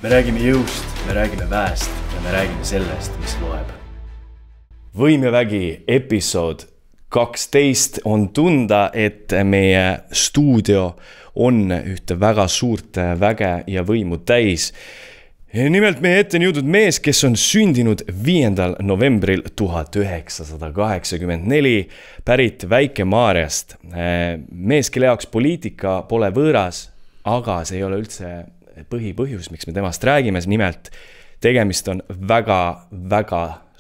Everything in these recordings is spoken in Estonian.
Me räägime jõust, me räägime väest ja me räägime sellest, mis loeb. Võim ja vägi episood 12 on tunda, et meie stuudio on ühte väga suurt väge ja võimu täis. Nimelt meie ette on jõudnud mees, kes on sündinud 5. novembril 1984, pärit Väike-Maarjast. Mees, kelle jaoks poliitika pole võõras, aga see ei ole üldse põhipõhjus, miks me temast räägime. Nimelt tegemist on väga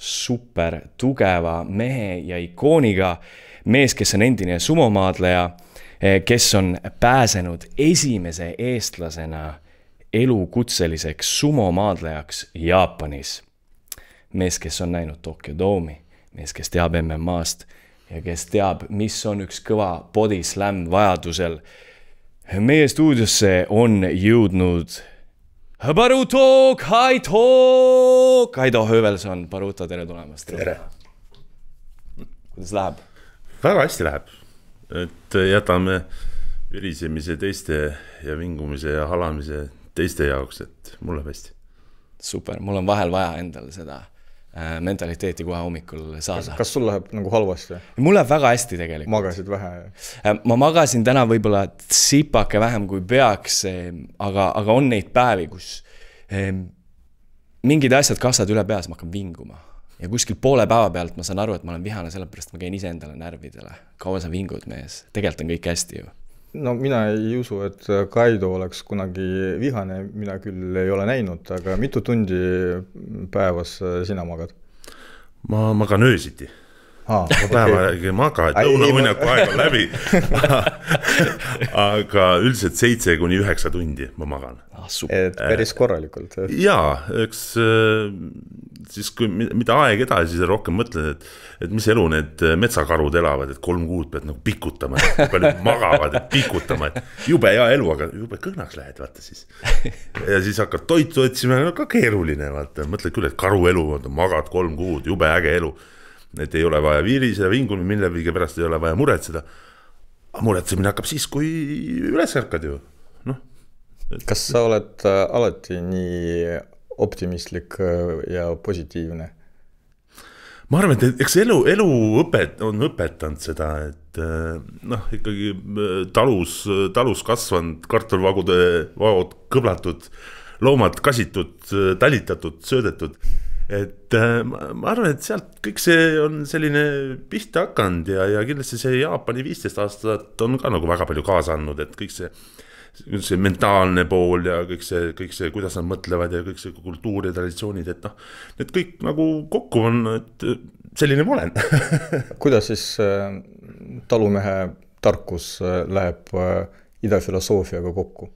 super tugeva mehe ja ikooniga. Mees, kes on endine sumomaadleja, kes on pääsenud esimese eestlasena elukutseliseks sumomaadlejaks Jaapanis. Mees, kes on näinud Tokyo Dome'i, mees, kes teab MMA-st ja kes teab, mis on üks kõva body slam vajadusel. Meie stuudiosse on jõudnud Baruto Kaito! Kaido Hövelson, Baruto, tere tulemast. Tere. Kuidas läheb? Väga hästi läheb. Et jätame ürisemise teiste ja vingumise ja halamise teiste jaoks, et mul läheb hästi. Super, mul on vahel vaja endale seda mentaliteeti kohe hommikul saada. Kas sul läheb nagu halvasti? Mul läheb väga hästi tegelikult. Magasid vähe? Ma magasin täna võib-olla sipake vähem kui peaks, aga on neid päevi, kus mingid asjad kasvad üle peas, ma hakkan vinguma. Ja kuskil poole päeva pealt ma saan aru, et ma olen vihane, sellepärast ma käin ise endale närvidele. Kaua sa vingud, mees? Tegelikult on kõik hästi ju. No mina ei usu, et Kaido oleks kunagi vihane, mina küll ei ole näinud, aga mitu tundi päevas sina magad? Ma magan öösiti. Päeva ei maga, et lõunauinaku aeg on läbi. Aga üldiselt 7–9 tundi ma magan. Et päris korralikult. Jaa, eks siis kui mida aeg edasi, siis rohkem mõtlen, et mis elu need metsakarud elavad, et 3 kuud pead nagu pikutama, et palju magavad, et pikutama, et jube hea elu, aga jube kõhnaks lähed, vaata siis. Ja siis hakkad toitu otsima, no ka keeruline, vaata. Mõtled küll, et karu elu, magad 3 kuud, jube äge elu. Et ei ole vaja viiriseda, vingul, millegi pärast ei ole vaja muretseda. Muretsemine hakkab siis, kui üles ärkad ju. No. Kas sa oled alati nii optimistlik ja positiivne? Ma arvan, et eks elu on õpetanud seda, et ikkagi talus kasvanud, kartulvagude vaod kõblatud, loomad kasitud, talitatud, söödetud. Et ma arvan, et sealt kõik see on selline pihta hakanud ja kindlasti see Jaapani 15 aastat on ka nagu väga palju kaasa andnud, et kõik see mentaalne pool ja kõik see, kuidas nad mõtlevad ja kõik see kultuur ja traditsioonid, et need kõik nagu kokku on, et selline ma olen. Kuidas siis talumehe tarkus läheb idafilosoofiaga kokku?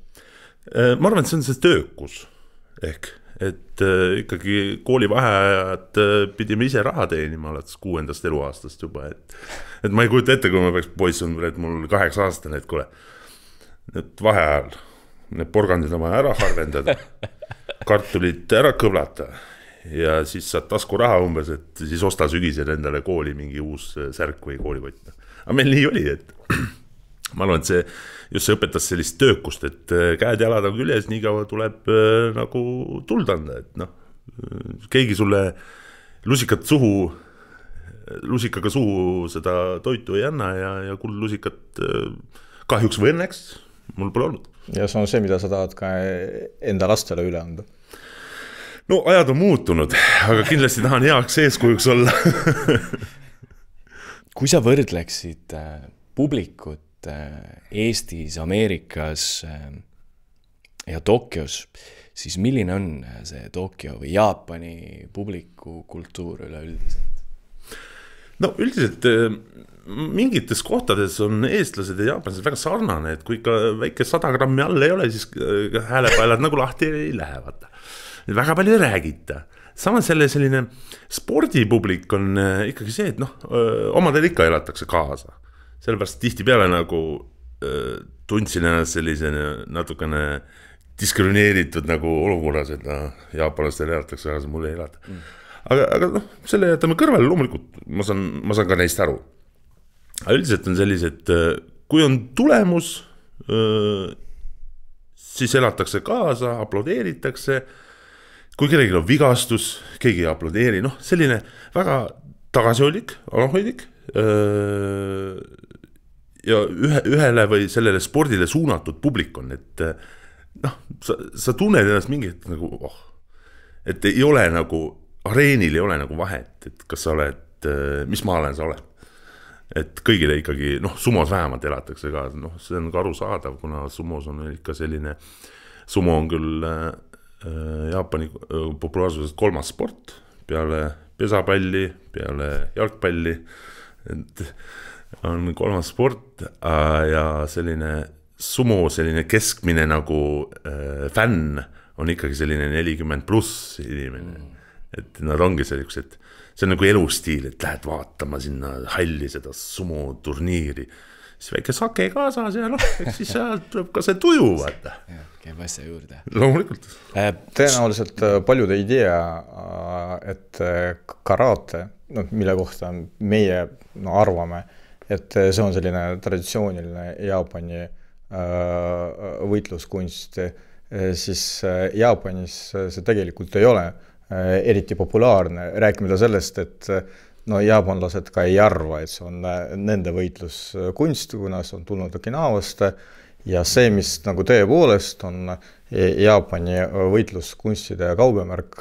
Ma arvan, et see on see töökus ehk. Et ikkagi koolivaheajad pidime ise raha teenima alates 6. eluaastast juba, et ma ei kujuta ette, kui ma peaks poiss on, et mul 8 aastane, et kuule, need vaheajal, need porgandid on vaja ära harvendada, kartulid ära kõvlata ja siis saad tasku raha umbes, et siis osta sügisel endale kooli mingi uus särk või koolikott. Aga meil nii oli, et ma arvan, et see õpetas sellist töökust, et käed jalad on küljes, nii kaua tuleb nagu tuld anda, et keegi sulle lusikaga suhu seda toitu ei anna ja kuldlusikat kahjuks või õnneks mul pole olnud. Ja see on see, mida sa tahad ka enda lastele üle anda? No ajad on muutunud, aga kindlasti tahan heaks eeskujuks olla. Kui sa võrdleksid publikut Eestis, Ameerikas ja Tokyos, siis milline on see Tokyo või Jaapani publiku kultuur üleüldiselt? No üldiselt mingites kohtades on eestlased ja jaapanised väga sarnane, et kui ikka väike 100 grammi all ei ole, siis häälepaelad nagu lahti ei lähe, vaata. Väga palju ei räägita. Samas selline spordipublik on ikkagi see, et omadel ikka elatakse kaasa. Sellepärast tihti peale nagu tundsin ennast sellise natukene diskrimineeritud nagu olukorras, et jaapanlastel elatakse, aga see mulle ei elata. Aga selle jätame kõrvale, loomulikult ma saan ka neist aru. Aga üldiselt on sellised, kui on tulemus, siis elatakse kaasa, aplodeeritakse, kui kellelgi on vigastus, keegi ei aplodeeri, noh, selline väga tagasihoidlik, alalhoidlik ja ühele või sellele spordile suunatud publik on, et noh, sa tunned ennast mingit nagu, et ei ole nagu, areenil ei ole nagu vahet, et kas sa oled, mis maalen sa oled. Et kõigile ikkagi, noh, sumos vähemalt elatakse ka, noh, see on ka arusaadav, kuna sumos on ikka selline, sumo on küll Jaapani populaarsusest 3. sport, peale pesapalli, peale jalgpalli, et on 3. sport ja selline sumo, selline keskmine nagu fänn on ikkagi selline 40+ inimene, et nad ongi sellised, see on nagu elustiil, et lähed vaatama sinna halli seda sumo turniiri, siis väike sake kaasas ja noh, siis sealt tuleb ka see tuju, vaata. Käib asja juurde. Loomulikult. Tõenäoliselt paljud ei tea, et karate, no, mille kohta meie arvame, et see on selline traditsiooniline Jaapani võitluskunst, siis Jaapanis see tegelikult ei ole eriti populaarne, rääkimata sellest, et no jaapanlased ka ei arva, et see on nende võitluskunst, kuna see on tulnud Okinawast ja see, mis nagu tõepoolest on Jaapani võitluskunstide kaubamärk,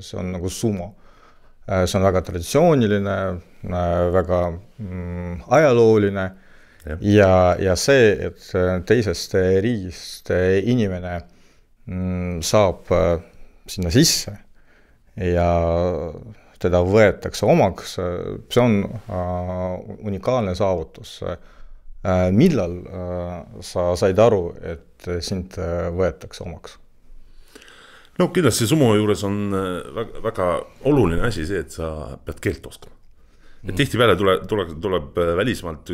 see on nagu sumo. See on väga traditsiooniline, väga ajalooline ja see, et teisest riigist inimene saab sinna sisse ja teda võetakse omaks, see on unikaalne saavutus. Millal sa said aru, et sind võetakse omaks? No kindlasti sumo juures on väga, väga oluline asi see, et sa pead keelt oskama. Et tihtipeale tuleb välismaalt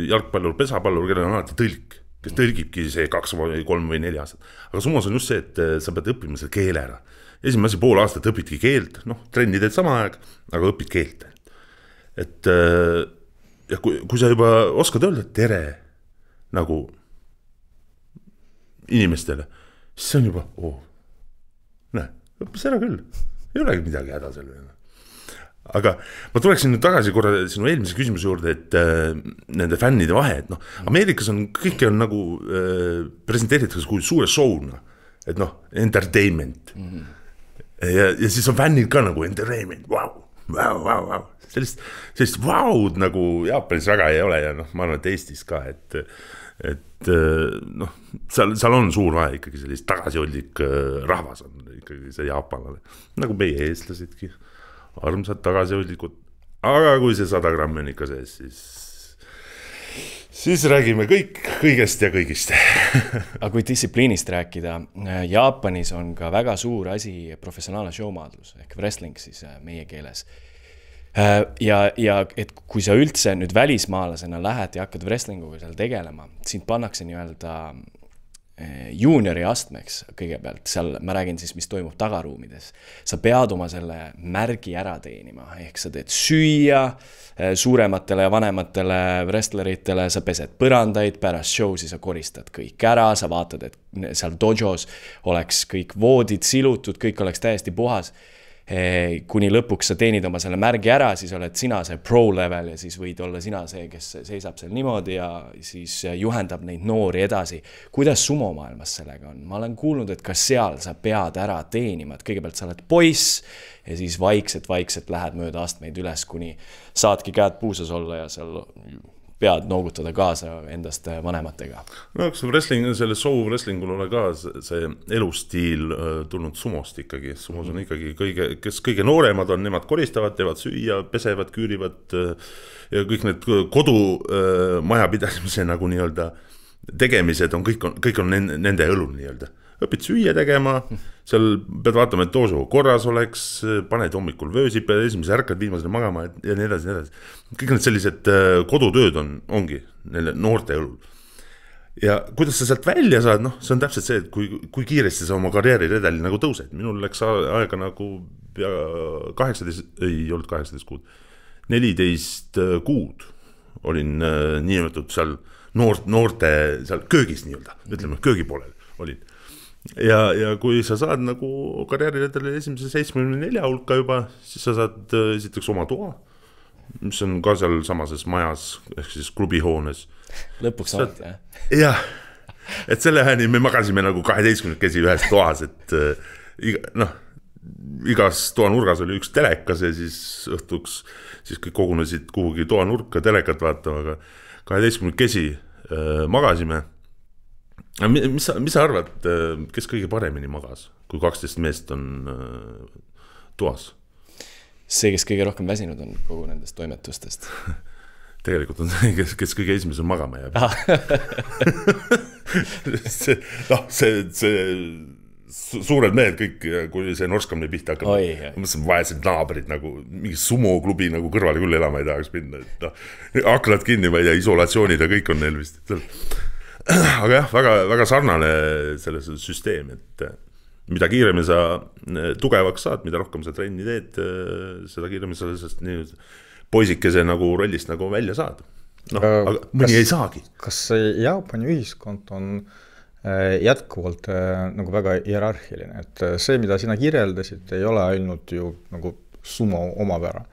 jalgpallur, pesapallur, kellel on alati tõlk, kes tõlgibki see 2 või 3 või 4 aastat. Aga sumos on just see, et sa pead õppima selle keele ära. Esimene asi, pool aastat õpidki keelt, noh, trenni teed sama aeg, aga õpid keelt. Et ja kui sa juba oskad öelda tere nagu inimestele, siis see on juba, õppis ära küll, ei olegi midagi häda selle. Aga ma tuleksin nüüd tagasi korra sinu eelmise küsimuse juurde, et nende fännide vahe, et noh, Ameerikas on kõike on nagu presenteeritakse kui suure show'na, et noh, entertainment. Ja siis on fännid ka nagu entertainment, wow. Sellist vaud nagu Jaapanis väga ei ole ja noh, ma arvan, et Eestis ka, et noh, seal on suur vahe ikkagi sellist tagasihoidlik rahvas on ikkagi see jaapanlane, nagu meie eestlasidki, armsad tagasihoidlikud, aga kui see 100 grammi on ikka sees, siis räägime kõigest ja kõigist. Aga kui distsipliinist rääkida, Jaapanis on ka väga suur asi professionaalne showmaadlus ehk wrestling siis meie keeles. Ja et kui sa üldse nüüd välismaalasena lähed ja hakkad wrestlinguga seal tegelema, sind pannakse nii-öelda juuniori astmeks kõigepealt, seal ma räägin siis, mis toimub tagaruumides. Sa pead oma selle märgi ära teenima, ehk sa teed süüa suurematele ja vanematele wrestleritele, sa pesed põrandaid, pärast showsi sa koristad kõik ära, sa vaatad, et seal dojos oleks kõik voodid silutud, kõik oleks täiesti puhas. Kuni lõpuks sa teenid oma selle märgi ära, siis oled sina see pro level ja siis võid olla sina see, kes seisab seal niimoodi ja siis juhendab neid noori edasi. Kuidas sumo maailmas sellega on? Ma olen kuulnud, et kas seal sa pead ära teenima, et kõigepealt sa oled poiss ja siis vaikselt lähed mööda astmeid üles, kuni saadki käed puusas olla ja seal pead noogutada kaasa endast vanematega. No kas selle show wrestlingul ole ka see elustiil tulnud sumost ikkagi. Sumos on ikkagi kes kõige nooremad on, nemad koristavad, teevad süüa, pesevad, küürivad ja kõik need kodumajapidamise nagu nii-öelda tegemised on, kõik on nende õlul nii-öelda. Õpid süüa tegema, seal pead vaatama, et toosu korras oleks, paned hommikul vöösi peale, esimese ärkad viimasele magama ja nii edasi, nii edasi. Kõik need sellised kodutööd ongi neile noorte õlul. Ja kuidas sa sealt välja saad, noh, see on täpselt see, et kui kiiresti sa oma karjääriredeli nagu tõused. Minul läks aega nagu 18 kuud, 14 kuud olin niimetatud seal noorte seal köögis nii-öelda, ütleme köögi poolel. olin. Ja kui sa saad nagu karjääriredeli esimese 74 hulka juba, siis sa saad esiteks oma toa, mis on ka seal samases majas, ehk siis klubihoones. Lõpuks saad, jah? Jah, et selle ääni me magasime nagu 12 ühes toas, et igas toanurgas oli üks telekas ja siis õhtuks siis kõik kogunesid kuhugi toanurka telekat vaatama, aga 12 magasime. Mis sa arvad, kes kõige paremini magas, kui 12 meest on toas? See, kes kõige rohkem väsinud on kogu nendest toimetustest. Tegelikult on see, kes kõige esimesel magama jääb. see suured mehed kõik, kui see norskamine pihta hakkab. Ma mõtlesin, vaesed naabrid nagu mingi sumoklubi nagu kõrvale küll elama ei tahaks minna. Aklad kinni, ma ei tea, isolatsioonid ja kõik on neil vist. Aga jah, väga sarnane selle süsteem, et mida kiiremini sa tugevaks saad, mida rohkem sa trenni teed, seda kiiremini sa sellest poisikese nagu rollist nagu välja saad. Aga mõni ei saagi. Kas Jaapani ühiskond on jätkuvalt nagu väga hierarhiline, et see, mida sina kirjeldasid, ei ole ainult ju nagu sumo omapära.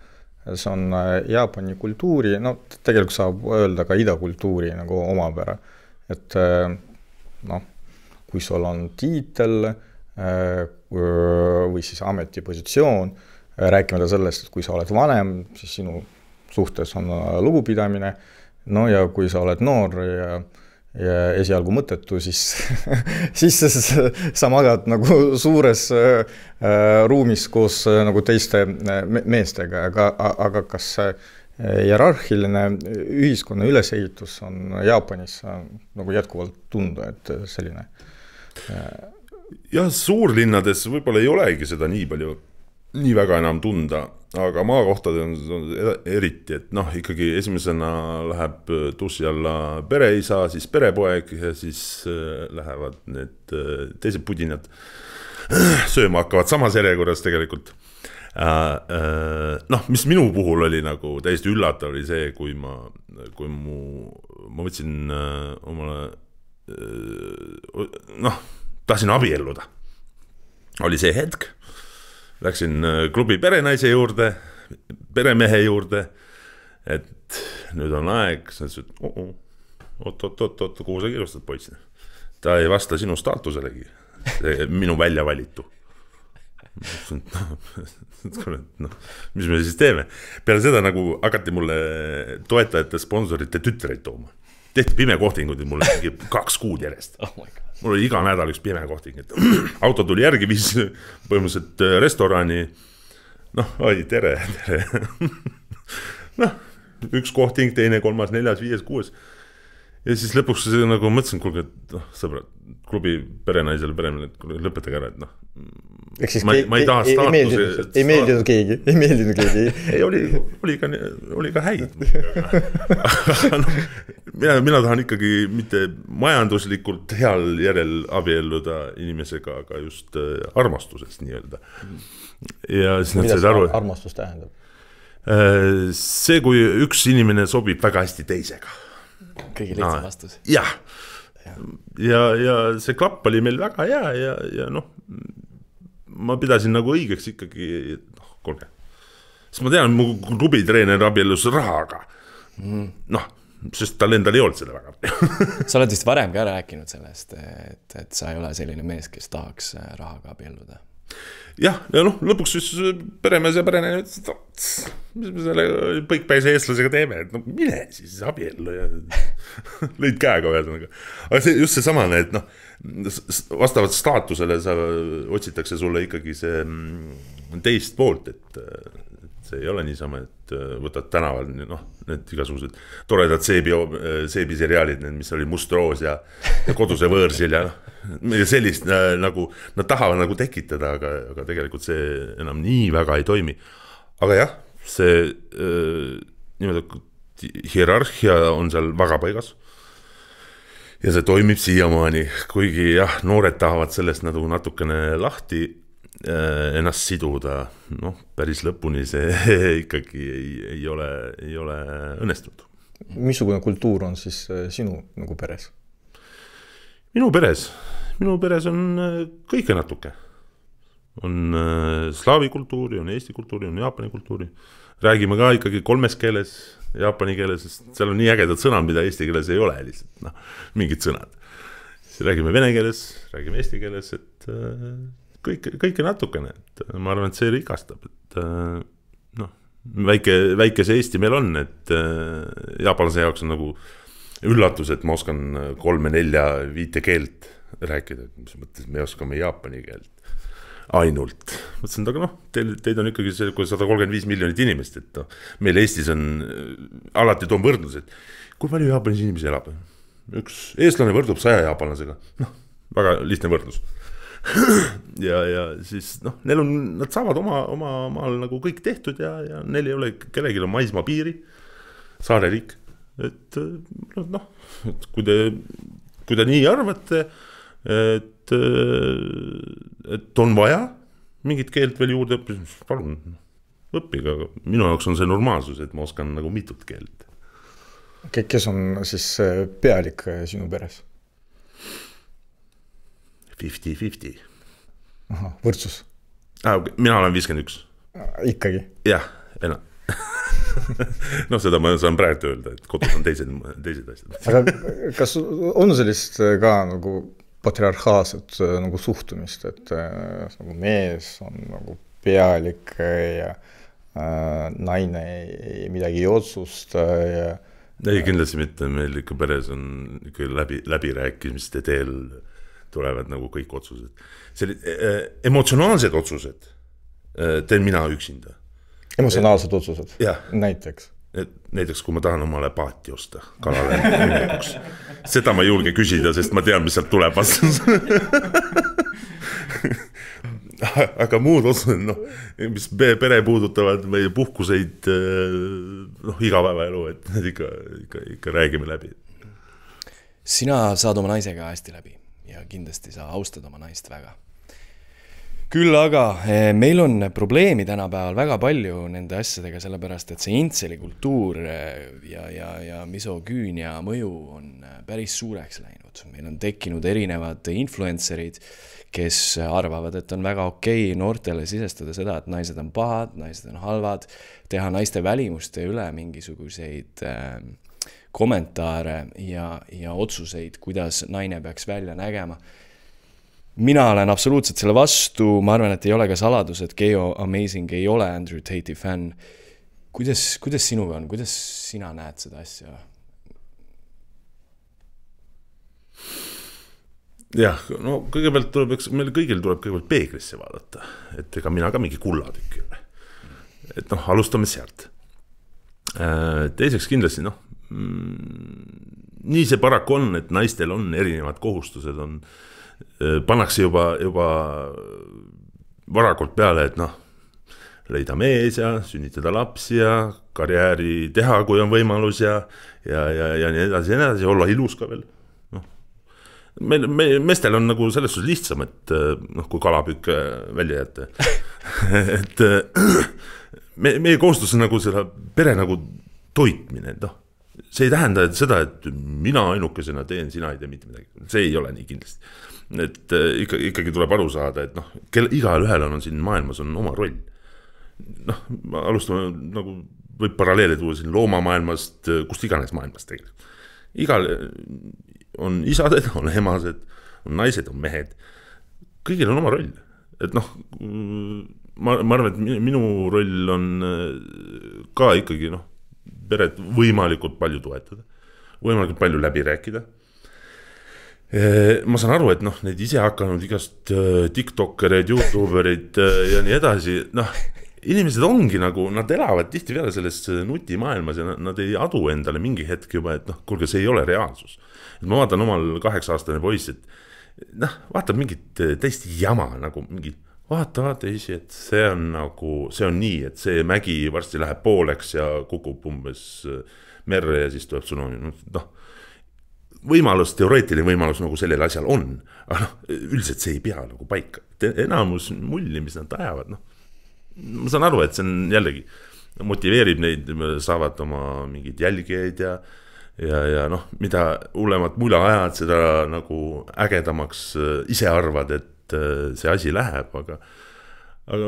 See on Jaapani kultuuri, tegelikult saab öelda ka idakultuuri nagu omapära. Et kui sul on tiitel või siis ametipositsioon, rääkimata sellest, et kui sa oled vanem, siis sinu suhtes on lugupidamine, ja kui sa oled noor ja esialgu mõttetu, siis sa magad nagu suures ruumis koos nagu teiste meestega, aga kas hierarhiline ühiskonna ülesehitus on Jaapanis nagu jätkuvalt tunda, et selline? Jah, suurlinnades võib-olla ei olegi seda nii väga enam tunda, aga maakohtade on eriti, et ikkagi esimesena läheb tussi alla pereisa, siis perepoeg ja siis lähevad need teised pudinad sööma hakkavad samas järjekorras tegelikult. Mis minu puhul oli nagu täiesti üllatav oli see, kui ma võtsin omale tahtsin abielluda. Oli see hetk, läksin klubi perenaise juurde, peremehe juurde, et nüüd on aeg, sa ütlesid, oot, kuhu sa kirustad poisina? Ta ei vasta sinu staatuselegi, minu välja valitu. Mis me siis teeme? Peale seda nagu hakati mulle toetajate sponsorite tütreid tooma. Tehti pimekohtingud ja mulle 2 kuud järjest. Mul oli iga nädal üks pimekohting. Auto tuli järgi, viis põhimõtteliselt restorani. Tere. Üks kohting, teine, 3., 4., 5., 6. Ja siis lõpuks nagu mõtlesin, kuulge, et sõbrad, klubi perenaisele peremele, lõpetage ära, et ma ei taha staatuse. Ei meeldinud keegi. Ei, oli ka häid. Mina tahan ikkagi mitte majanduslikult heal järel abielluda inimesega, aga just armastusest nii-öelda. Ja siis mida see armastus tähendab? See, kui üks inimene sobib väga hästi teisega. Kõige lihtsam vastus. Jah. Ja see klapp oli meil väga hea ja ma pidasin nagu õigeks ikkagi, kuulge. Sest ma tean, mu klubitreener abiellus rahaga. Sest tal endal ei olnud seda väga. Sa oled vist varem ka rääkinud sellest, et sa ei ole selline mees, kes tahaks rahaga abielluda. Jah, ja lõpuks siis peremees ja perenaine ütles, mis me selle põikpäise eestlasega teeme, et mine siis abiellu ja lõid käega ühesõnaga. Aga see just see samane, et vastavalt staatusele otsitakse sulle ikkagi see teist poolt, et see ei ole niisama, et võtad tänaval need igasugused toredad seebiseriaalid, mis oli Must roos ja Koduse võõrsil ja sellist nagu nad tahavad nagu tekitada, aga tegelikult see enam nii väga ei toimi. Aga jah, see hierarhia on seal väga paigas ja see toimib siiamaani, kuigi jah, noored tahavad sellest nagu natukene lahti ennast siduda, päris lõpuni see ikkagi ei ole õnnestunud. Missugune kultuur on siis sinu nagu peres? Minu peres? minu peres on kõike natuke. On slaavi kultuuri, on eesti kultuuri, on jaapani kultuuri. Räägime ka ikkagi 3 keeles, jaapani keeles, sest seal on nii ägedad sõnad, mida eesti keeles ei ole lihtsalt, mingid sõnad. Siis räägime vene keeles, räägime eesti keeles, et kõike natukene. Et ma arvan, et see rikastab, et väike see Eesti meil on, et jaapanlase jaoks on nagu üllatus, et ma oskan 3, 4, 5 keelt rääkida, mis mõttes me oskame jaapani keelt ainult. Mõtlesin, aga teid on ikkagi 135 miljonit inimest, et meil Eestis on, alati toon võrdlus, et kui palju jaapanis inimesi elab? Üks eestlane võrdub 100 jaapanlasega. Väga lihtne võrdlus. ja siis nad saavad oma maal nagu kõik tehtud ja neil ei ole, kellelgi on maismaa piiri, saareriik, et kui te nii arvate, et on vaja mingit keelt veel juurde õppida, palun õppige, aga minu jaoks on see normaalsus, et ma oskan nagu mitut keelt. Kes on siis pealik sinu peres? 50-50. Aha, võrdsus. Mina olen 51. Ikkagi? Jah, enam. Seda ma saan praegu öelda, et kodus on teised asjad. Aga kas on sellist ka nagu patriarhaalset nagu suhtumist, et nagu mees on nagu pealik ja naine midagi ei otsusta ja... Ei, kindlasti mitte, meil ikka peres on ikka läbirääkimiste teel tulevad nagu kõik otsused. Emotsionaalsed otsused teen mina üksinda. Emotsionaalsed otsused? Jah. Näiteks? Näiteks, kui ma tahan omale paati osta kalale minekuks. Seda ma ei julge küsida, sest ma tean, mis sealt tuleb vastus. Aga muud otsused, mis pere puudutavad või puhkuseid, igapäevaelu, et need ikka räägime läbi. Sina saad oma naisega hästi läbi ja kindlasti sa austad oma naist väga. Küll aga meil on probleemi tänapäeval väga palju nende asjadega, sellepärast, et see intseli kultuur ja misogüünia mõju on päris suureks läinud. Meil on tekkinud erinevad influencerid, kes arvavad, et on väga okei noortele sisestada seda, et naised on pahad, naised on halvad, teha naiste välimuste üle mingisuguseid kommentaare ja otsuseid, kuidas naine peaks välja nägema. Mina olen absoluutselt selle vastu, ma arvan, et ei ole ka saladus, et Geo Amazing ei ole Andrew Tate'i fänn. Kuidas sinuga on? Kuidas sina näed seda asja? Jah, kõigepealt meil kõigil tuleb kõigepealt peeglisse vaadata, et ega mina ka mingi kullatükk ei ole. Et alustame sealt. Teiseks kindlasti, nii see paraku on, et naistel on erinevad kohustused, pannakse juba varakult peale, et leida mees ja sünnitada lapsi ja karjääri teha, kui on võimalus ja nii edasi, olla ilus ka veel. Meestel on nagu selles suhtes lihtsam, et kui kalapükk välja jätta. Et meie kohustus on nagu seda pere nagu toitmine, see ei tähenda seda, et mina ainukesena teen, sina ei tee mitte midagi. See ei ole nii kindlasti. Et ikkagi tuleb aru saada, et igal ühel on siin maailmas on oma roll. Alustame nagu võib paralleele tuua siin loomamaailmast, kust iganes maailmast tegelikult. Igal on isaded, on emased, on naised, on mehed. Kõigil on oma roll. Et ma arvan, et minu roll on ka ikkagi peret võimalikult palju toetada, võimalikult palju läbi rääkida. Ma saan aru, et need ise hakanud igast TikTokerid, YouTuberid ja nii edasi, inimesed ongi nagu, nad elavad tihti peale selles nutimaailmas ja nad ei adu endale mingi hetk juba, et kuulge, see ei ole reaalsus. Et ma vaatan omal 8-aastane poiss, et vaatab mingit täiesti jama, nagu mingi vaata isi, et see on nii, et see mägi varsti läheb pooleks ja kukub umbes merre ja siis tuleb tsunami. Teoreetiline võimalus nagu sellel asjal on, aga üldiselt see ei pea nagu paika. Enamus mulli, mis nad ajavad, ma saan aru, et see on jällegi motiveerib neid, saavad oma mingid jälgijaid ja ja noh, mida hullemat mula ajad, seda nagu ägedamaks ise arvad, et see asi läheb, aga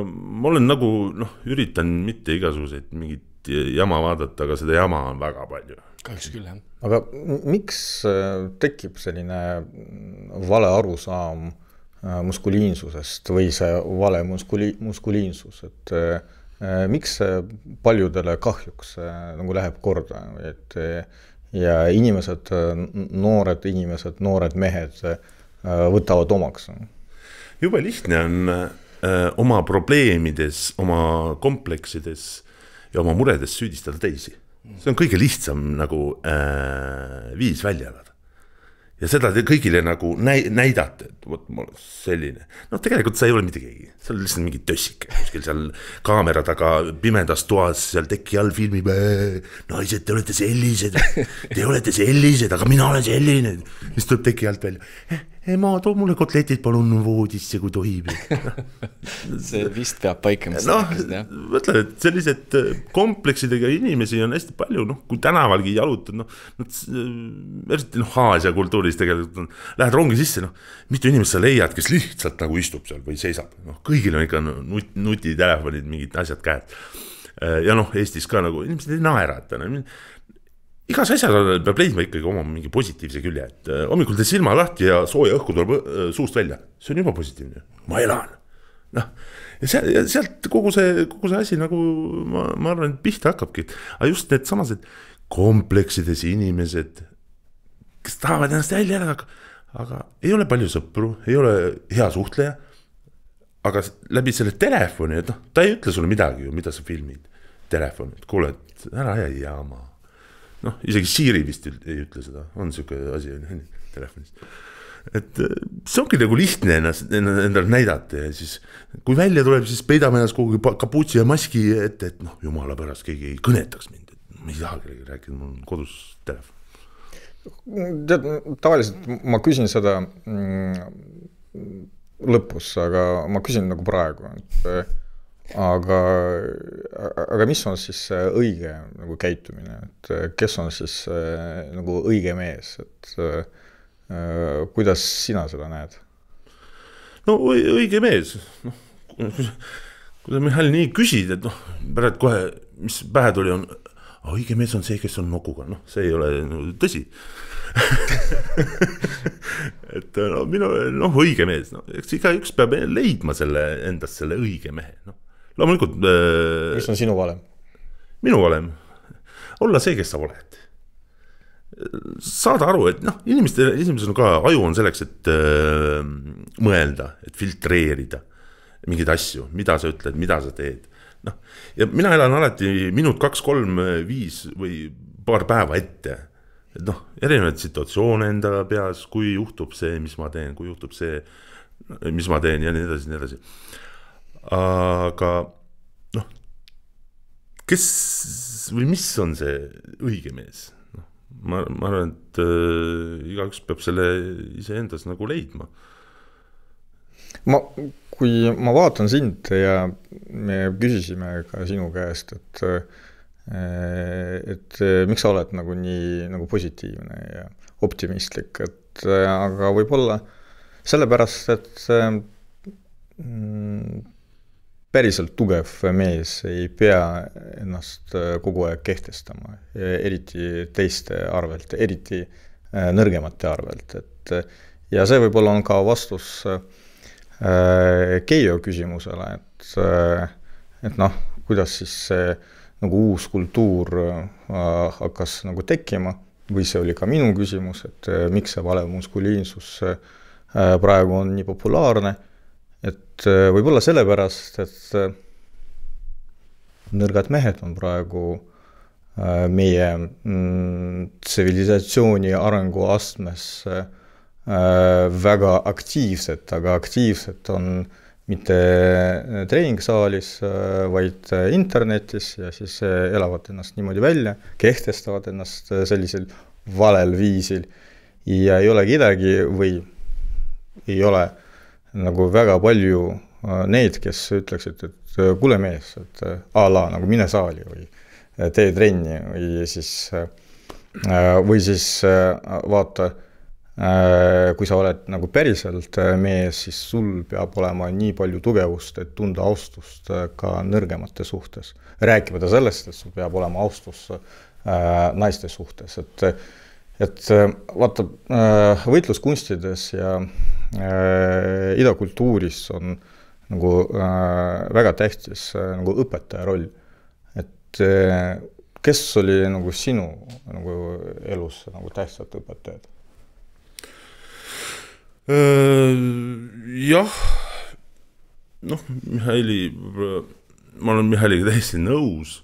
ma olen nagu, noh, üritan mitte igasuguseid mingit jama vaadata, aga seda jama on väga palju. Kahjuks küll, jah. Aga miks tekib selline vale arusaam muskuliinsusest või see vale muskuliinsus, et miks see paljudele kahjuks nagu läheb korda, et ja inimesed, noored mehed võtavad omaks? Jube lihtne on oma probleemides, oma kompleksides ja oma muredes süüdistada teisi. See on kõige lihtsam nagu viis välja elada. Ja seda te kõigile nagu näidate, et võt, ma olen selline. No tegelikult sa ei ole mitte keegi, sa oled lihtsalt mingi tössike, kuskil seal kaamera taga pimedas toas, seal teki all filmib, naised, te olete sellised, aga mina olen selline. Mis tuleb teki alt välja? Ema, too mulle kotletid palun voodisse, kui tohib. See vist peab paikama. Mõtle, et sellised kompleksidega inimesi on hästi palju, noh, kui tänavalgi jalutad, eriti Aasia kultuuris tegelikult lähed rongi sisse, mitu inimest sa leiad, kes lihtsalt nagu istub seal või seisab. Kõigil on ikka nutitelefonid, mingid asjad käed. Ja Eestis ka nagu inimesed ei naerata. Igas asjas peab leidma ikkagi oma mingi positiivse külje, et hommikul teed silma lahti ja sooja õhku tuleb suust välja. See on juba positiivne. Ma elan. Ja sealt kogu see asi nagu ma arvan, et pihta hakkabki. Aga just need samased kompleksides inimesed, kes tahavad ennast välja elada, aga ei ole palju sõpru, ei ole hea suhtleja, aga läbi selle telefoni, et ta ei ütle sulle midagi, mida sa filmid telefoni, et kuule, et ära hea jaama. Isegi Siri vist ei ütle seda, on siuke asi telefonis. Et see ongi nagu lihtne endale näidata ja siis kui välja tuleb, siis peidame ennast kogu kaputsi ja maski ette, et jumala pärast keegi ei kõnetaks mind, et ma ei taha kellegi rääkida, mul on kodus telefon. Tead, tavaliselt ma küsin seda lõpus, aga ma küsin nagu praegu, aga mis on siis õige nagu käitumine, et kes on siis nagu õige mees, et kuidas sina seda näed? No õige mees, kui sa Mihhail nii küsid, et pärast kohe, mis pähe tuli on, õige mees on see, kes on nokuga, see ei ole tõsi. Et õige mees, eks iga üks peab leidma endast selle õige mehe, loomulikult mis on sinu valem? Minu valem olla see, kes sa oled. Saada aru, et inimesel ka aju on selleks, et mõelda, et filtreerida mingeid asju, mida sa ütled, mida sa teed. Ja mina elan alati minut 2, 3, 5 või paar päeva ette. Et erinevaid situatsioone enda peas, kui juhtub see, mis ma teen, kui juhtub see, mis ma teen ja nii edasi. Aga kes või mis on see õige mees? Ma arvan, et igaüks peab selle iseendas nagu leidma. Kui ma vaatan sind ja me küsisime ka sinu käest, et miks sa oled nagu nii nagu positiivne ja optimistlik, aga võib-olla sellepärast, et päriselt tugev mees ei pea ennast kogu aeg kehtestama, eriti teiste arvelt, eriti nõrgemate arvelt. Ja see võib-olla on ka vastus Keijo küsimusele, et kuidas siis see nagu uus kultuur hakkas nagu tekkima, või see oli ka minu küsimus, et miks see vale muskuliinsus praegu on nii populaarne, et võib-olla sellepärast, et nõrgad mehed on praegu meie tsivilisatsiooni arenguastmes väga aktiivsed, aga aktiivsed on mitte treeningsaalis, vaid internetis ja siis elavad ennast niimoodi välja, kehtestavad ennast sellisel valel viisil ja ei ole kedagi või ei ole nagu väga palju neid, kes ütleksid, et kuule mees, et nagu mine saali või tee trenni või siis Või siis vaata, kui sa oled nagu päriselt mees, siis sul peab olema nii palju tugevust, et tunda austust ka nõrgemate suhtes. Rääkimata sellest, et sul peab olema austus naiste suhtes. Et vaata, võitluskunstides ja idakultuuris on nagu väga tähtis nagu õpetaja roll. Et kes oli nagu sinu nagu elus nagu tähtsad õpetajad? Jah, noh, Mihhaili, ma olen Mihhailiga täiesti nõus.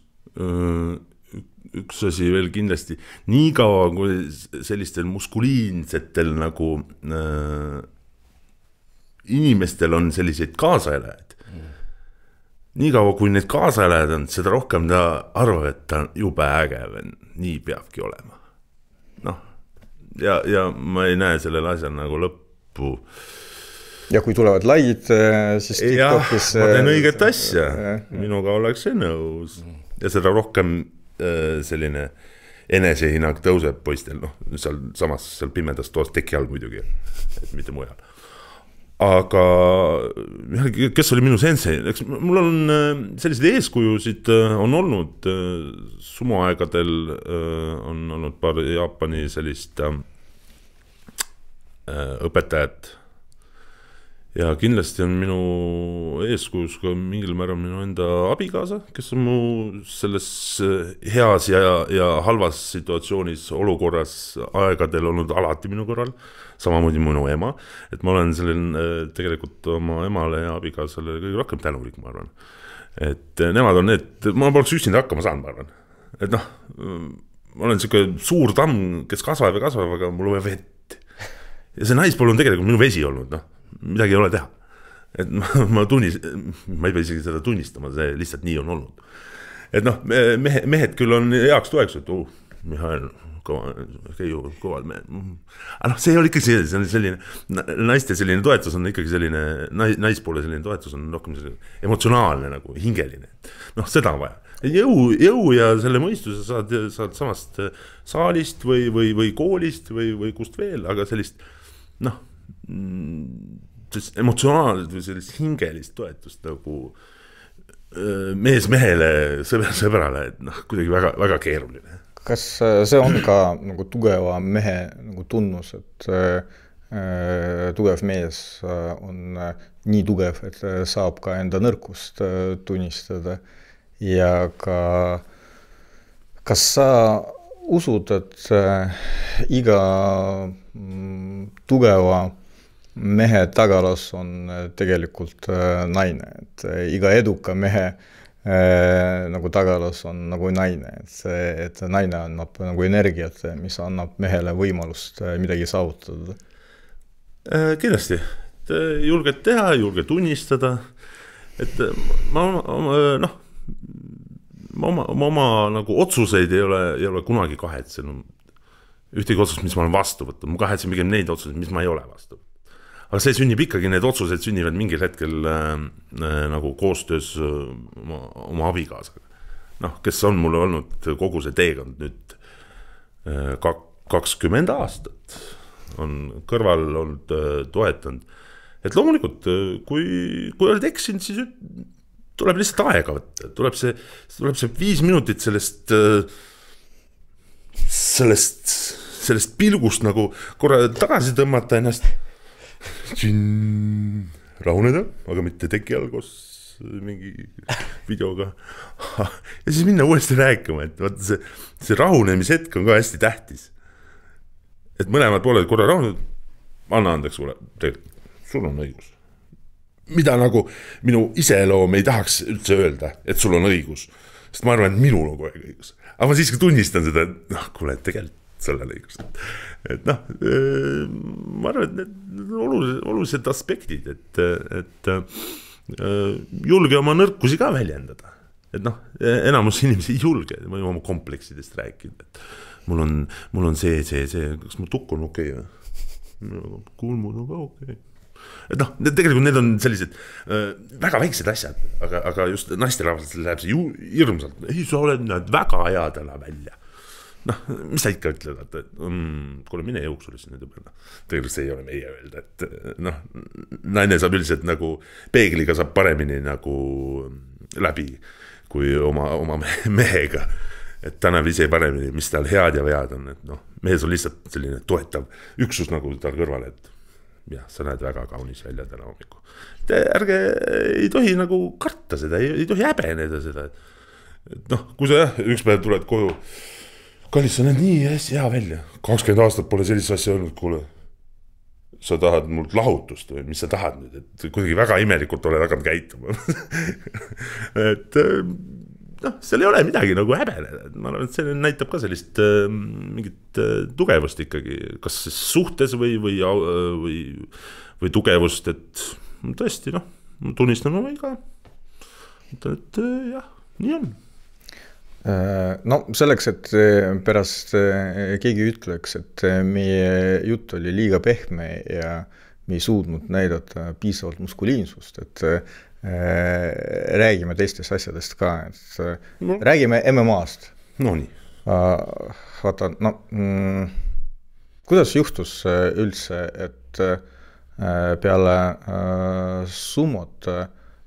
Üks asi veel kindlasti, nii kaua kui sellistel muskuliinsetel nagu inimestel on selliseid kaasaelajad. Nii kaua kui need kaasaelajad on, seda rohkem ta arvab, et ta on jube äge, nii peabki olema. Noh, ja ma ei näe sellel asjal nagu lõppu. Ja kui tulevad laid, siis TikTokis... Ma teen õiget asja, minuga oleks see nõus. Ja seda rohkem selline enesehinnang tõuseb poistel, noh, seal pimedas toas teki all muidugi, et mitte mujal. Aga kes oli minu sensei? Mul on sellised eeskujusid on olnud sumuaegadel, on olnud paar Jaapani sellist õpetajat ja kindlasti on minu eeskujus ka mingil määral minu enda abikaasa, kes on mu selles heas ja halvas situatsioonis olukorras aegadel olnud alati minu korral, samamoodi minu ema, et ma olen tegelikult oma emale ja abikaasale kõige rohkem tänulik, ma arvan. Et nemad on need, ma poleks üksinda hakkama saanud, ma arvan. Et noh, ma olen selline suur tamm, kes kasvab, aga mul on vett. Ja see naispool on tegelikult minu vesi olnud, noh, midagi ei ole teha. Et ma ei pea isegi seda tunnistama, see lihtsalt nii on olnud. Et noh, mehed küll on heaks toeks, et Mihhail, kõvad mehed. Aga noh, see ei ole ikkagi selline, naiste selline toetus on ikkagi selline, naispoole selline toetus on rohkem selline emotsionaalne, nagu hingeline. Noh, seda on vaja. Jõu ja selle mõistuse saad samast saalist või koolist või kust veel, aga sellist, noh, emotsionaalselt või sellist hingelist toetust nagu mees mehele, sõbrale, et noh, kuidagi väga, väga keeruline. Kas see on ka nagu tugeva mehe nagu tunnus, et tugev mees on nii tugev, et saab ka enda nõrkust tunnistada ja kas sa usud, et iga tugeva mehe tagalas on tegelikult naine, et iga eduka mehe nagu tagalas on nagu naine, et naine annab nagu energiat, mis annab mehele võimalust midagi saavutada. Kindlasti, julged teha, julged tunnistada, et ma oma nagu otsuseid ei ole kunagi kahetsenud. Ühtegi otsust, mis ma olen vastu võtnud, ma kahetsen pigem neid otsuseid, mis ma ei ole vastu. Aga see sünnib ikkagi, need otsused sünnivad mingil hetkel nagu koostöös oma abikaasaga. Noh, kes on mulle olnud kogu see teekond nüüd 20 aastat on kõrval olnud toetanud. Et loomulikult, kui oled eksinud, siis tuleb lihtsalt aega võtta. Tuleb see 5 minutit sellest pilgust nagu korra tagasi tõmmata ennast, rahuneda, aga mitte teki all koos mingi videoga. Ja siis minna uuesti rääkima, et vaata see rahunemishetk on ka hästi tähtis. Et mõlemad pooled korra rahuned, anna andeks sulle, sul on õigus. Mida nagu minu iseloom ei tahaks üldse öelda, et sul on õigus. Sest ma arvan, et minul on kogu aeg õigus. Aga ma siiski tunnistan seda, et noh, kuule, tegelikult sellel õigus. Et noh, ma arvan, et need olulised aspektid, et julge oma nõrkusi ka väljendada. Et noh, enamus inimesi ei julge, ma ei oma kompleksidest rääkida, et mul on see, kas mu tukk on okei või? Kulmud on ka okei. Et noh, tegelikult need on sellised väga väiksed asjad, aga just naisterahvastel läheb see hirmsalt. Ei, sa oled väga hea täna välja. noh, mis sa ikka ütled, et kuule mine jooksulisse nüüd juba, tegelikult see ei ole meie öelda, et noh, naine saab üldiselt nagu peegliga saab paremini nagu läbi kui oma mehega, et ta näeb ise paremini, mis tal head ja vead on, et noh, mees on lihtsalt selline toetav üksus nagu tal kõrval, et jah, sa näed väga kaunis välja täna hommiku. Ärge ei tohi nagu karta seda, ei tohi häbeneda seda, et noh, kui sa jah, üks päev tuled koju, kallis, sa näed nii hea välja, 20 aastat pole sellist asja olnud, kuule, sa tahad mult lahutust või mis sa tahad nüüd, et kuidagi väga imelikult oled hakanud käituma. et noh, seal ei ole midagi nagu häbeneda, ma arvan, et see näitab ka sellist mingit tugevust ikkagi, kas suhtes või tugevust, et tõesti, noh, tunnistan oma iga, et jah, nii on. No selleks, et pärast keegi ütleks, et meie jutt oli liiga pehme ja me ei suudnud näidata piisavalt muskuliinsust, et räägime teistest asjadest ka, et räägime MMA-st. No nii. Vaata, no kuidas juhtus üldse, et peale sumot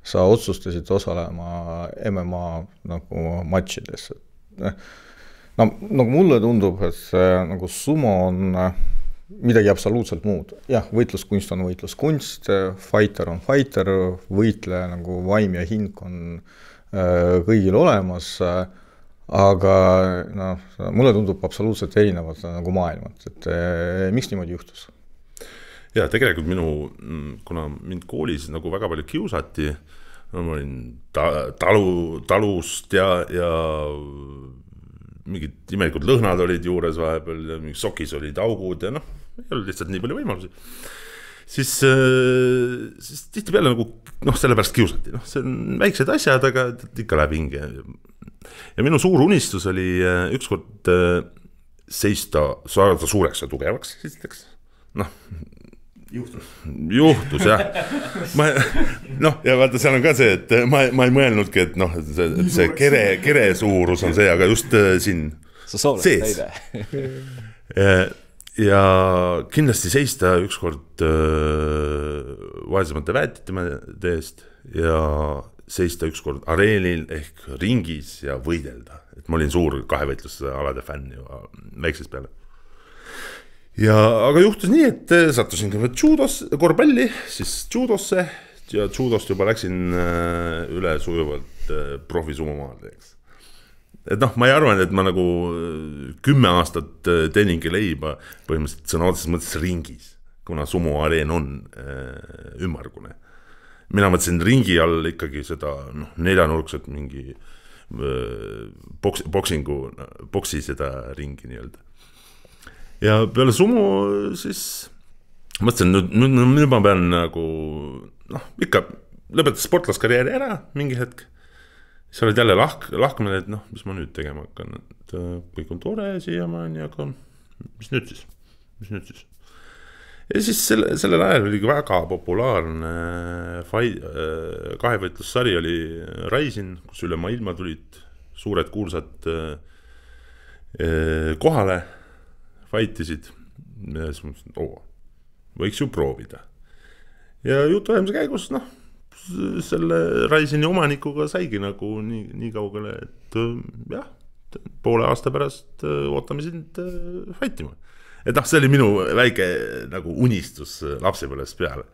sa otsustasid osalema MMA nagu matšides. No, nagu mulle tundub, et nagu sumo on midagi absoluutselt muud. Jah, võitluskunst on võitluskunst, fighter on fighter, võitleja nagu vaim ja hing on kõigil olemas, aga no, mulle tundub absoluutselt erinevad nagu maailmad, et miks niimoodi juhtus? Ja tegelikult kuna mind koolis nagu väga palju kiusati, ma olin talust ja mingid imelikud lõhnad olid juures vahepeal ja mingid sokis olid augud ja noh, ei olnud lihtsalt nii palju võimalusi. Siis tihti peale nagu, noh, sellepärast kiusati, noh, see on väiksed asjad, aga ikka läheb hinge. Ja minu suur unistus oli ükskord seista, saada suureks ja tugevaks, esiteks. Noh, Juhtus, jah. Noh, ja vaata, seal on ka see, et ma ei mõelnudki, et noh, see kere suurus on see, aga just siin sees. Ja kindlasti seista ükskord vaesemate väetite eest ja seista ükskord areenil ehk ringis ja võidelda. Et ma olin suur kahevõitlusalade fänn juba väiksest peale. Aga juhtus nii, et sattusin korvpalli, siis judosse ja judost juba läksin üle sujuvalt profisumomaale. Et noh, ma ei arvan, et ma nagu 10 aastat teeningi leiba põhimõtteliselt sõna otseses mõttes ringis, kuna sumoareen on ümmargune. Mina mõtlesin ringi all ikkagi seda neljanurkset mingi boksi seda ringi nii-öelda. Ja peale sumo siis mõtlesin, nüüd ma pean nagu, noh, ikka lõpetas sportlaskarjääri ära mingi hetk. Siis olid jälle lahkmine, et noh, mis ma nüüd tegema hakkan, et kõik on tore siiamaani, aga mis nüüd siis? Ja siis sellel ajal oli väga populaarne kahevõitlussari oli Raisin, kus üle maailma tulid suured kuulsad kohale, fightisid, ja siis mõtlesin, võiks ju proovida. Ja jutuajamise käigus, noh, selle Raisini omanikuga saigi nagu nii kaugele, et jah, poole aasta pärast ootame sind fightima. Et noh, see oli minu väike nagu unistus lapsepõlvest peale.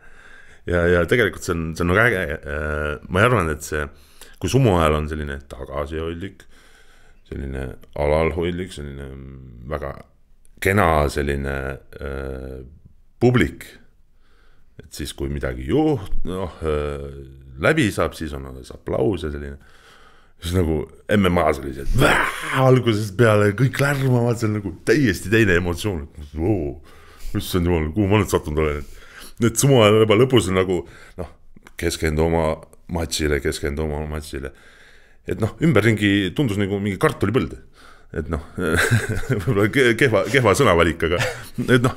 Ja tegelikult see on nagu äge. Ma arvan, et see, kui sumo ajal on selline tagasihoidlik, selline alalhoidlik, selline väga kena selline publik, et siis kui midagi läbi saab, siis on aplaus ja selline, siis nagu MMA-s oli see, et algusest peale kõik lärmavad, see on nagu täiesti teine emotsioon, issand jumal, kuhu ma nüüd sattunud olen, et sumo ajal juba lõpus on nagu, noh, keskendu oma matšile, et noh, ümberringi tundus nagu mingi kartulipõld. et noh, võib-olla kehva sõnavalik, aga et noh,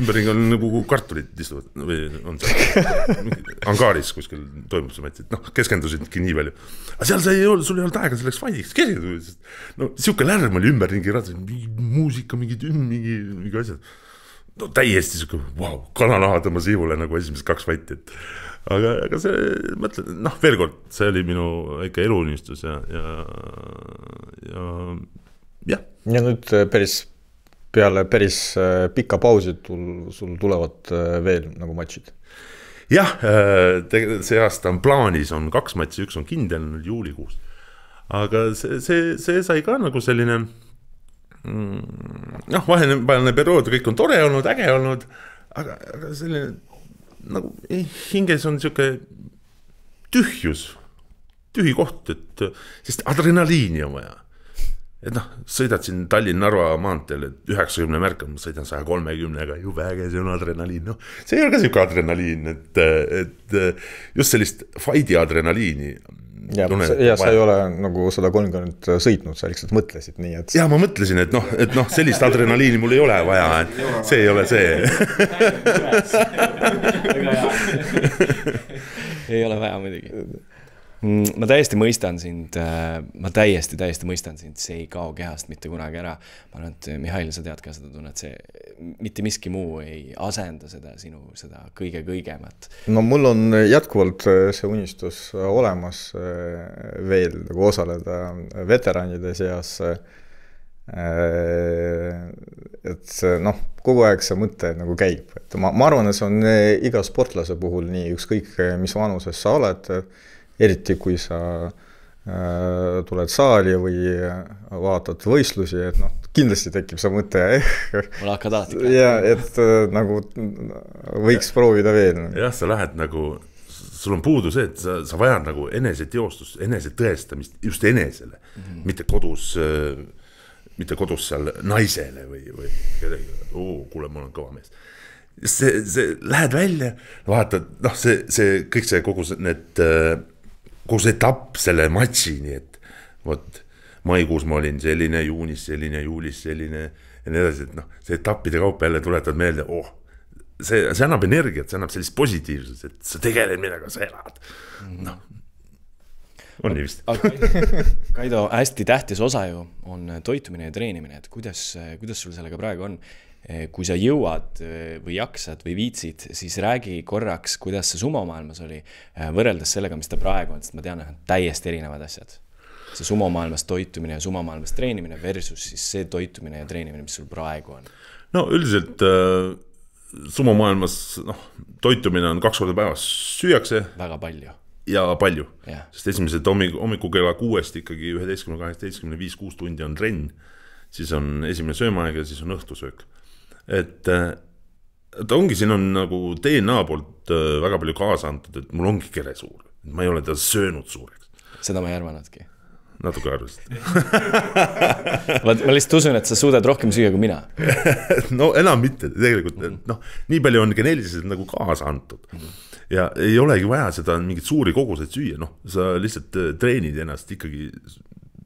ümberringi on nagu kartulid istuvad või on seal angaaris kuskil toimub see matš, et noh, keskendusidki nii palju. Aga seal sul ei olnud aega selleks faidiks keskenduda. No siuke lärm oli ümberringi ratas, muusika, mingi asjad. No täiesti siuke, wow, kananaha tõmbas ihule nagu esimesed 2 faiti, et aga see, mõtlen, noh, veel kord, see oli minu väike eluunistus ja nüüd peale päris pika pausi sul tulevad veel nagu matšid? Jah, see aasta on plaanis, on 2 matši, üks on kindel juulikuus, aga see sai ka nagu selline noh, vaheline periood, kõik on tore olnud, äge olnud, aga selline nagu hinges on siuke tühi koht, et sest adrenaliini on vaja. Et noh, sõidad siin Tallinn-Narva maanteel, et 90 märkab, ma sõidan 130-ga, jube äge, see on adrenaliin. No, see ei ole ka siuke adrenaliin, et just sellist faidi adrenaliini. Ja sa ei ole nagu 130 sõitnud, sa lihtsalt mõtlesid nii, et... Ja ma mõtlesin, et noh, sellist adrenaliini mul ei ole vaja, et see ei ole see. Ei ole vaja muidugi. Ma täiesti mõistan sind, see ei kao kehast mitte kunagi ära. Ma arvan, et Mihhail, sa tead ka seda tunnet, see mitte miski muu ei asenda seda kõige-kõigemat. No mul on jätkuvalt see unistus olemas veel nagu osaleda veteranide seas, et noh, kogu aeg see mõte nagu käib. Et ma arvan, et see on iga sportlase puhul nii, ükskõik mis vanuses sa oled, eriti kui sa tuled saali või vaatad võistlusi, et noh, kindlasti tekib see mõte. Mul hakkad alati. Ja, et nagu võiks proovida veel. Jah, sa lähed nagu, sul on puudu see, et sa vajad nagu eneseteostust, enesetõestamist just enesele, mitte kodus seal naisele või kedagi, kuule, ma olen kõva mees. See lähed välja, vaatad, noh, see kõik see kogu see etapp selle matšini, et võt, maikuus ma olin selline, juunis selline, juulis selline ja nii edasi, et noh, see etappide kaupa jälle tuletad meelde, see annab energiat, see annab sellist positiivsust, et sa tegeled midagi, sa elad. Noh, on nii vist. Kaido, hästi tähtis osa ju on toitumine ja treenimine, et kuidas sul sellega praegu on? Kui sa jõuad või jaksad või viitsid, siis räägi korraks, kuidas see sumomaailmas oli võrreldes sellega, mis ta praegu on, sest ma tean, et täiesti erinevad asjad. See sumomaailmas toitumine ja sumomaailmas treenimine versus siis see toitumine ja treenimine, mis sul praegu on. No üldiselt sumomaailmas toitumine on 2 korda päevas süüakse. Väga palju. Ja palju, sest esimesed hommiku kella 6 ikkagi 11, 18, 5, 6 tundi on trenn, siis on esimene söömaaeg ja siis on õhtusöök. Et ongi, siin on nagu DNA poolt väga palju kaasa antud, et mul ongi kere suur. Ma ei ole ta söönud suureks. Seda ma ei arvanudki. Natuke arvasid. Ma lihtsalt usun, et sa suudad rohkem süüa kui mina. No enam mitte, tegelikult. No, nii palju on geneeliliselt nagu kaasa antud. Ja ei olegi vaja seda mingit suuri koguseid süüa. No, sa lihtsalt treenid ennast ikkagi,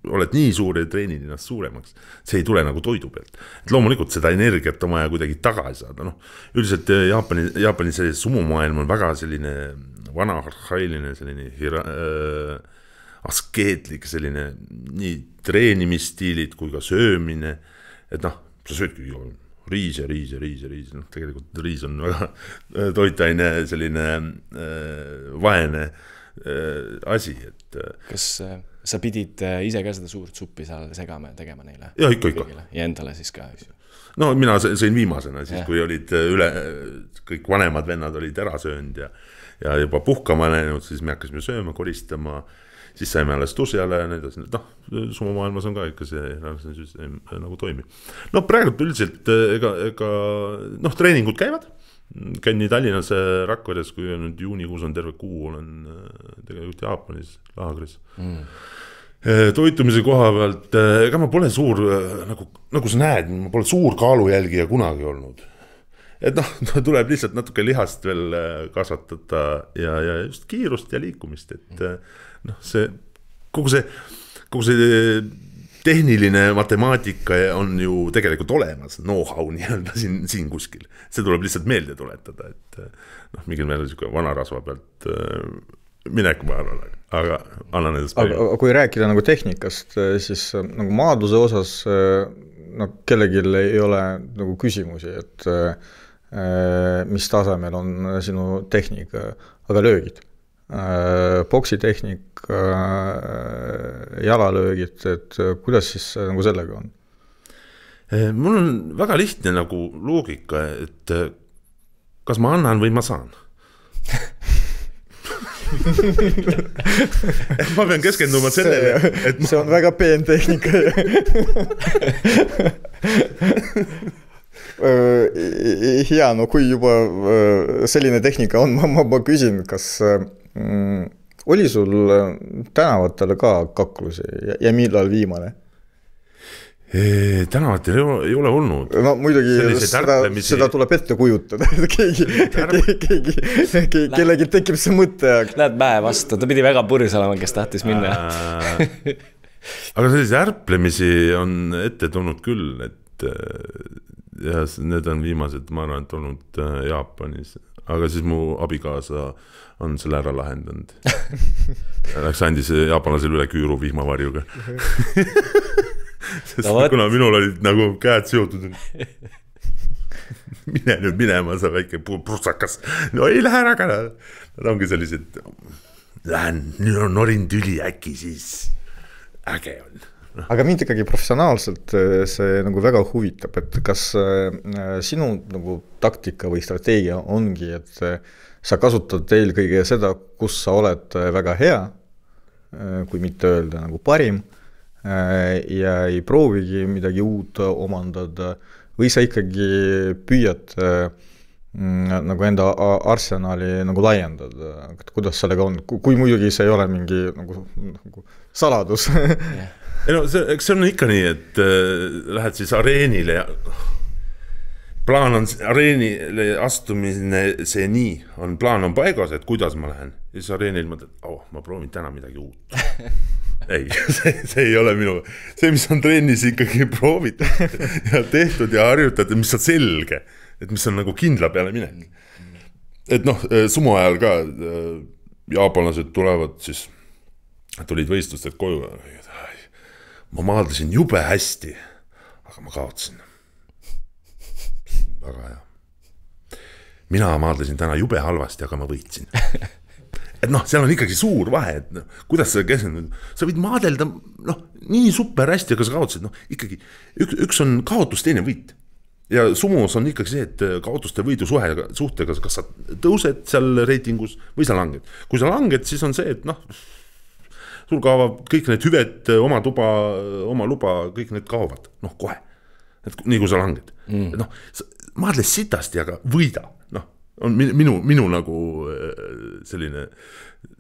oled nii suur ja treenid ennast suuremaks. See ei tule nagu toidu pealt. Et loomulikult seda energiat on vaja kuidagi tagasi saada. No, üldiselt Jaapani see sumomaailm on väga selline vana arhailine, selline askeetlik, selline nii treenimisstiilid kui ka söömine. Et noh, sa söödki riis. No, tegelikult riis on väga toitaine selline vaene asi. Et kas sa pidid ise ka seda suurt suppi seal segama ja tegema neile? Ja ikka. Ja endale siis ka. No mina sõin viimasena, siis kui olid kõik vanemad vennad olid ära söönud ja juba puhkama läinud, siis me hakkasime sööma, koristama, siis saime alles tusjale ja need, sumomaailmas on ka ikka see nagu toimib. No praegu üldiselt treeningud käivad. Käin nii Tallinnas Rakveres, kui nüüd juunikuus on terve kuu, olen tegelikult Jaapanis laagris. Toitumise koha pealt, ega ma pole suur, nagu sa näed, ma pole suur kaalujälgija kunagi olnud. Et tuleb lihtsalt natuke lihast veel kasvatada ja just kiirust ja liikumist, et kogu see tehniline matemaatika on ju tegelikult olemas, know-how nii-öelda siin kuskil. See tuleb lihtsalt meelde tuletada, et mingil meelel vanarasva pealt minek ma arvan, aga annan edasi. Aga kui rääkida nagu tehnikast, siis nagu maadluse osas kellelgi ei ole nagu küsimusi, et mis tasemel on sinu tehnika, aga löögid. Boksitehnik, jalalöögid, et kuidas siis nagu sellega on? Mul on väga lihtne nagu loogika, et kas ma annan või ma saan? Ma pean keskenduma sellele, et see on väga peen tehnika. Hea, no kui juba selline tehnika on, ma küsin, kas oli sul tänavatel ka kaklusi ja millal viimane? Tänavatel ei ole olnud. No muidugi seda tuleb ette kujutada, kellegi tekib see mõte. Lähed pähe vastu, ta pidi väga purjus olema, kes tahtis minna. Aga sellise ärplemisi on ette tulnud küll, et ja need on viimased, ma arvan, et olnud Jaapanis, aga siis mu abikaasa on selle ära lahendanud. Läks andis jaapanlasel üle küüru vihmavarjuga. Sest kuna minul olid nagu käed seotud, mine nüüd minema, sa väike prussakas. No ei lähe ära. Nad ongi sellised, lähen, norin tüli äkki, siis äge on. Aga mind ikkagi professionaalselt see nagu väga huvitab, et kas sinu nagu taktika või strateegia ongi, et sa kasutad eelkõige seda, kus sa oled väga hea, kui mitte öelda nagu parim, ja ei proovigi midagi uut omandada, või sa ikkagi püüad nagu enda arsenali nagu laiendada, kuidas sellega on, kui muidugi see ei ole mingi nagu saladus. No, see on ikka nii, et lähed siis areenile ja plaan on areenile astumine see nii, plaan on paigas, et kuidas ma lähen. Ja siis areenil mõtled, ma proovin täna midagi uut. Ei, see ei ole minu. See, mis on trennis ikkagi proovitud ja tehtud ja harjutatud, mis on selge, et mis on nagu kindla peale minek. Et sumo ajal ka jaapanlased tulevad, siis tulid võistlused koju. Ma maadlesin jube hästi, aga ma kaotsin. Väga hea. Mina maadlesin täna jube halvasti, aga ma võitsin. Et seal on ikkagi suur vahe, et kuidas sa keskendud. Sa võid maadelda nii super hästi, aga sa kaotsid. Ikkagi üks on kaotus, teine võit. Ja sumos on ikkagi see, et kaotuste võidu suhtega, kas sa tõused seal reitingus või sa langed. Kui sa langed, siis on see, et sul kaovad kõik need hüved, oma tuba, oma luba, kõik need kaovad. Kohe. Et nii kui sa langed. Maadles sitasti, aga võida. On minu nagu selline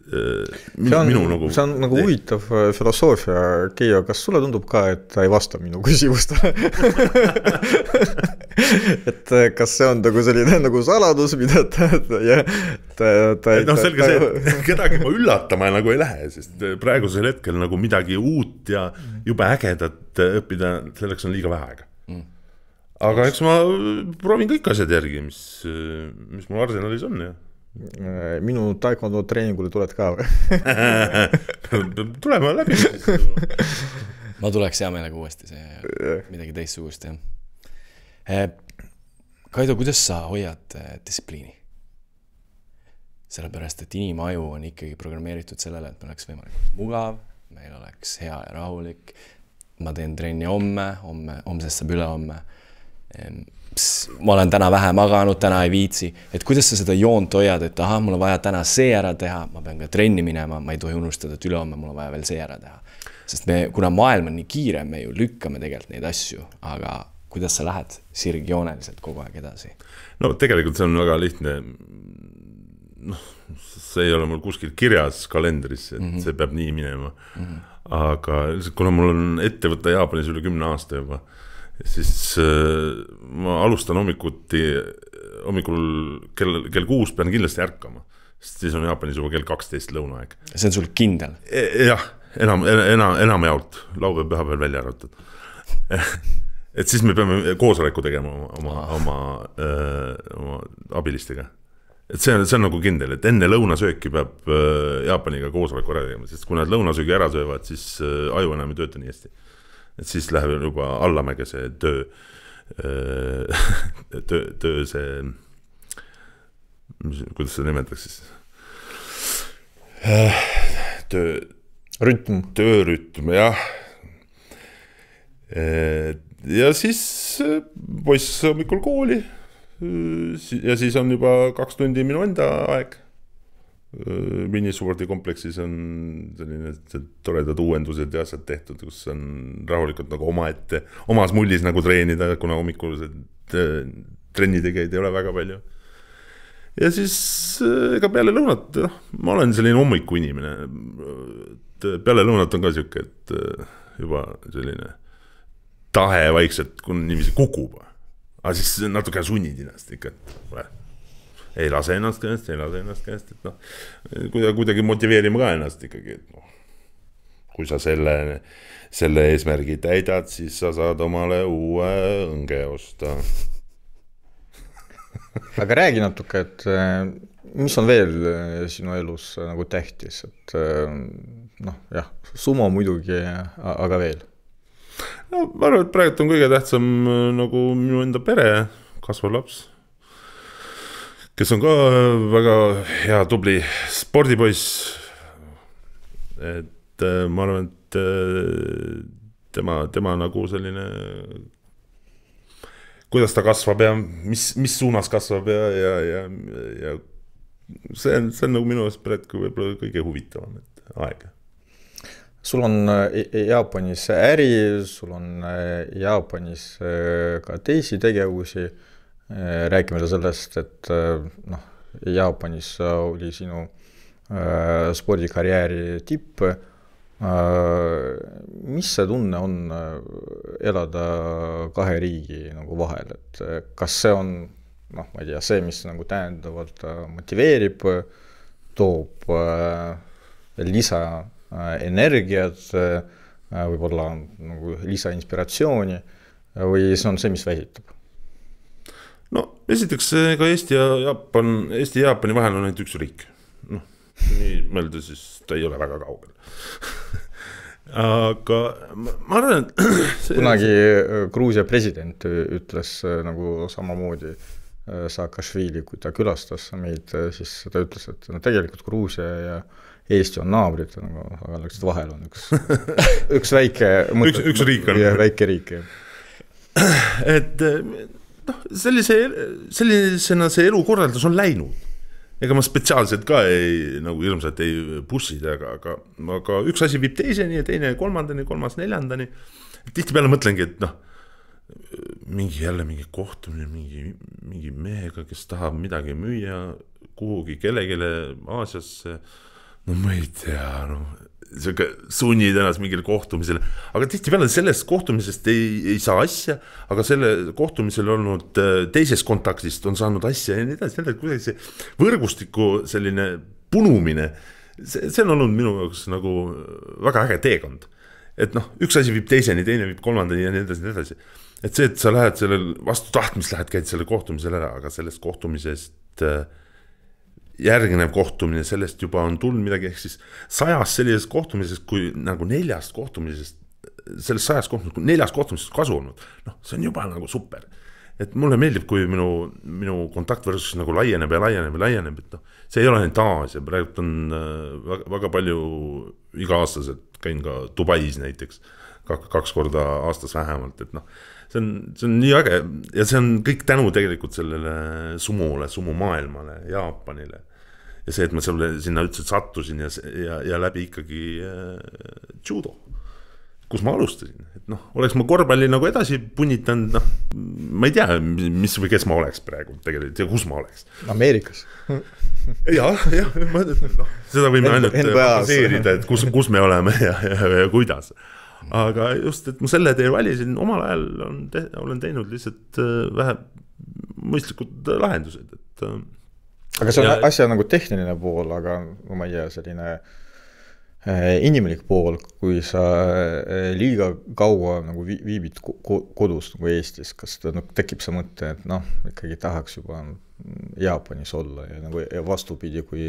see on nagu huvitav filosoofia, Keijo, kas sulle tundub ka, et ta ei vasta minu küsimustele? Et kas see on nagu selline nagu saladus, mida selge see, et kedagi ma üllatama nagu ei lähe, sest praegusel hetkel nagu midagi uut ja jube ägedat õppida, selleks on liiga vähe aega. Aga eks ma proovin kõik asjad järgi, mis mul arsenalis on. Ja. Minu taekwondo treeningule tuled ka või? Tulema läbi. Ma tuleks hea meelega uuesti midagi teistsugust. Kaido, kuidas sa hoiad distsipliini? Sellepärast, et inimaju on ikkagi programmeeritud sellele, et meil oleks võimalikult mugav, meil oleks hea ja rahulik. Ma teen trenni homsest saab üle homme. Ma olen täna vähe maganud, täna ei viitsi, et kuidas sa seda joont hoiad, et mul on vaja täna see ära teha, ma pean ka trenni minema, ma ei tohi unustada, et üle homme mul on vaja veel see ära teha. Sest kuna maailm on nii kiire, me ju lükkame tegelikult neid asju, aga kuidas sa lähed sirgjooneliselt kogu aeg edasi? No tegelikult see on väga lihtne, see ei ole mul kuskil kirjas kalendris, et see peab nii minema, aga kuna mul on ettevõtte Jaapanis üle 10 aasta juba, siis ma alustan hommikul kell 6 pean kindlasti ärkama, sest siis on Jaapanis juba kell 12 lõunaaeg. See on sul kindel? Jah, enamjaolt, laupäev pühapäeval välja arvatud. Et siis me peame koosoleku tegema oma abilistega. Et see on nagu kindel, et enne lõunasööki peab Jaapaniga koosoleku ära tegema, sest kui nad lõunasöögi ära söövad, siis aju enam ei tööta nii hästi. Et siis läheb juba allamäge see töö see, kuidas seda nimetaks siis? Töörütm, jah. Ja siis poiss hommikul kooli ja siis on juba 2 tundi minu enda aeg. Minispordikompleksis on selline toredad uuendused ja asjad tehtud, kus on rahulikult nagu omas mullis nagu treenida, kuna hommikulised trennitegijaid ei ole väga palju. Ja siis ega peale lõunat, ma olen selline hommiku inimene. Peale lõunat on ka siuke, et juba selline tahe vaikselt, kui niiviisi kukub. Aga siis natuke sunnid ennast ikka, et ei lase ennast käest, et kuidagi motiveerima ka ennast ikkagi, et kui sa selle eesmärgi täidad, siis sa saad omale uue õnge osta. Aga räägi natuke, et mis on veel sinu elus nagu tähtis, et sumo muidugi, aga veel? No, ma arvan, et praegu on kõige tähtsam nagu minu enda pere, kasvav laps, kes on ka väga hea tubli spordipoiss. Et ma arvan, et tema nagu selline, kuidas ta kasvab ja mis suunas kasvab ja see on nagu minu praegu võib-olla kõige huvitavam aeg. Sul on Jaapanis äri, sul on Jaapanis ka teisi tegevusi. Räägime sellest, et Jaapanis oli sinu spordikarjääri tipp. Mis see tunne on elada 2 riigi nagu vahel? Et kas see on, ma ei tea, see, mis nagu tähendavalt motiveerib, toob lisa energiat, võib-olla nagu lisa inspiratsiooni või see on see, mis väsitab? No, esiteks ka Eesti ja Jaapani vahel on ainult üks riik. Nii mõelda, siis ta ei ole väga kaugel. Aga ma arvan, et kunagi Gruusia president ütles nagu samamoodi Saakašvili, kui ta külastas meid, siis ta ütles, et tegelikult Gruusia ja Eesti on naabrid, aga lihtsalt vahel on üks väike üks riik on. Väike riik. Et sellisena see elukorraldus on läinud. Ega ma spetsiaalselt ka nagu hirmsalt ei bussida, aga üks asi viib teiseni ja teine kolmandani, kolmas neljandani. Tihti peale mõtlengi, et mingi kohtumine, mingi mehega, kes tahab midagi müüa kuhugi kellegile Aasiasse, ma ei tea, sunnid ennast mingile kohtumisele, aga tihti peale sellest kohtumisest ei saa asja, aga selle kohtumisel olnud teises kontaktist on saanud asja ja nii edasi, kuidagi see võrgustiku selline punumine, see on olnud minu jaoks nagu väga äge teekond. Et üks asi viib teiseni, teine viib kolmandani ja nii edasi. Et see, et sa lähed sellel vastu tahtmist, käid selle kohtumisel ära, aga sellest kohtumisest järgnev kohtumine, sellest juba on tulnud midagi, ehk siis 100 sellisest kohtumisest, kui nagu 4 kohtumisest, sellest 100 kohtumisest, kui 4 kohtumisest kasu olnud, see on juba nagu super. Et mulle meeldib, kui minu kontaktvõrgus nagu laieneb, et see ei ole ainult Aasia, praegu on väga palju iga-aastaselt, käin ka Dubais näiteks, 2 korda aastas vähemalt, et see on nii äge ja see on kõik tänu tegelikult sellele sumu maailmale, Jaapanile ja see, et ma sinna üldse sattusin ja läbi ikkagi judo, kus ma alustasin, et oleks ma korvpalli nagu edasi punnitanud, ma ei tea, mis või kes ma oleks praegu tegelikult ja kus ma oleks. Ameerikas. jah, seda võime ainult baseerida, et kus me oleme ja kuidas. Aga just, et ma selle tee valisin, omal ajal olen teinud lihtsalt vähe mõistlikud lahendused. Aga see on asja nagu tehniline pool, aga ma ei tea, selline inimlik pool, kui sa liiga kaua nagu viibid kodus nagu Eestis, kas tekib see mõte, et ikkagi tahaks juba Jaapanis olla ja nagu vastupidi, kui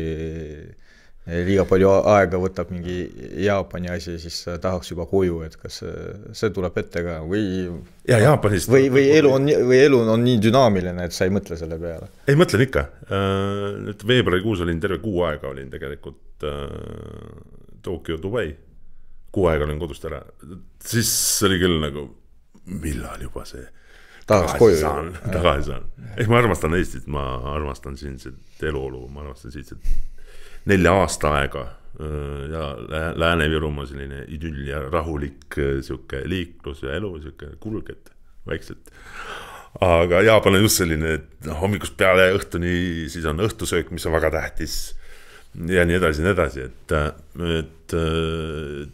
liiga palju aega võtab mingi Jaapani asi, siis tahaks juba koju, et kas see tuleb ette ka ja Jaapanist või elu on nii dünaamiline, et sa ei mõtle selle peale? Ei, mõtlen ikka. Nüüd veebruarikuus olin terve kuu aega, olin tegelikult Tokyo, Dubai. Kuu aega olin kodust ära. Siis oli küll nagu, millal juba see tagasi saan. Ma armastan Eestit, ma armastan siin eluolu, ma armastan siit 4 aasta aega ja Lääne-Virumaa selline idüll ja rahulik siuke liiklus ja elu, siuke kulged väikselt. Aga Jaapan on just selline, et hommikust peale õhtuni, siis on õhtusöök, mis on väga tähtis ja nii edasi, et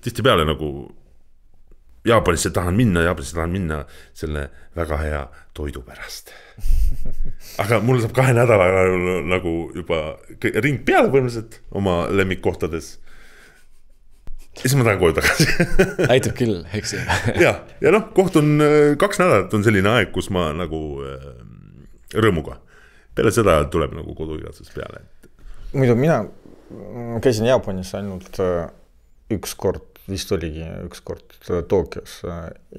tihti peale nagu Jaapanisse tahan minna selle väga hea toidu pärast. Aga mul saab 2 nädala nagu juba ring peale põhimõtteliselt oma lemmikkohtades. Ja siis ma tahan koju tagasi. Aitab küll, eks ju. ja kohtun 2 nädalat on selline aeg, kus ma nagu rõõmuga. Peale seda tuleb nagu koduigatsus peale. Muidu mina käisin Jaapanis ainult üks kord, vist oligi üks kord Tokyos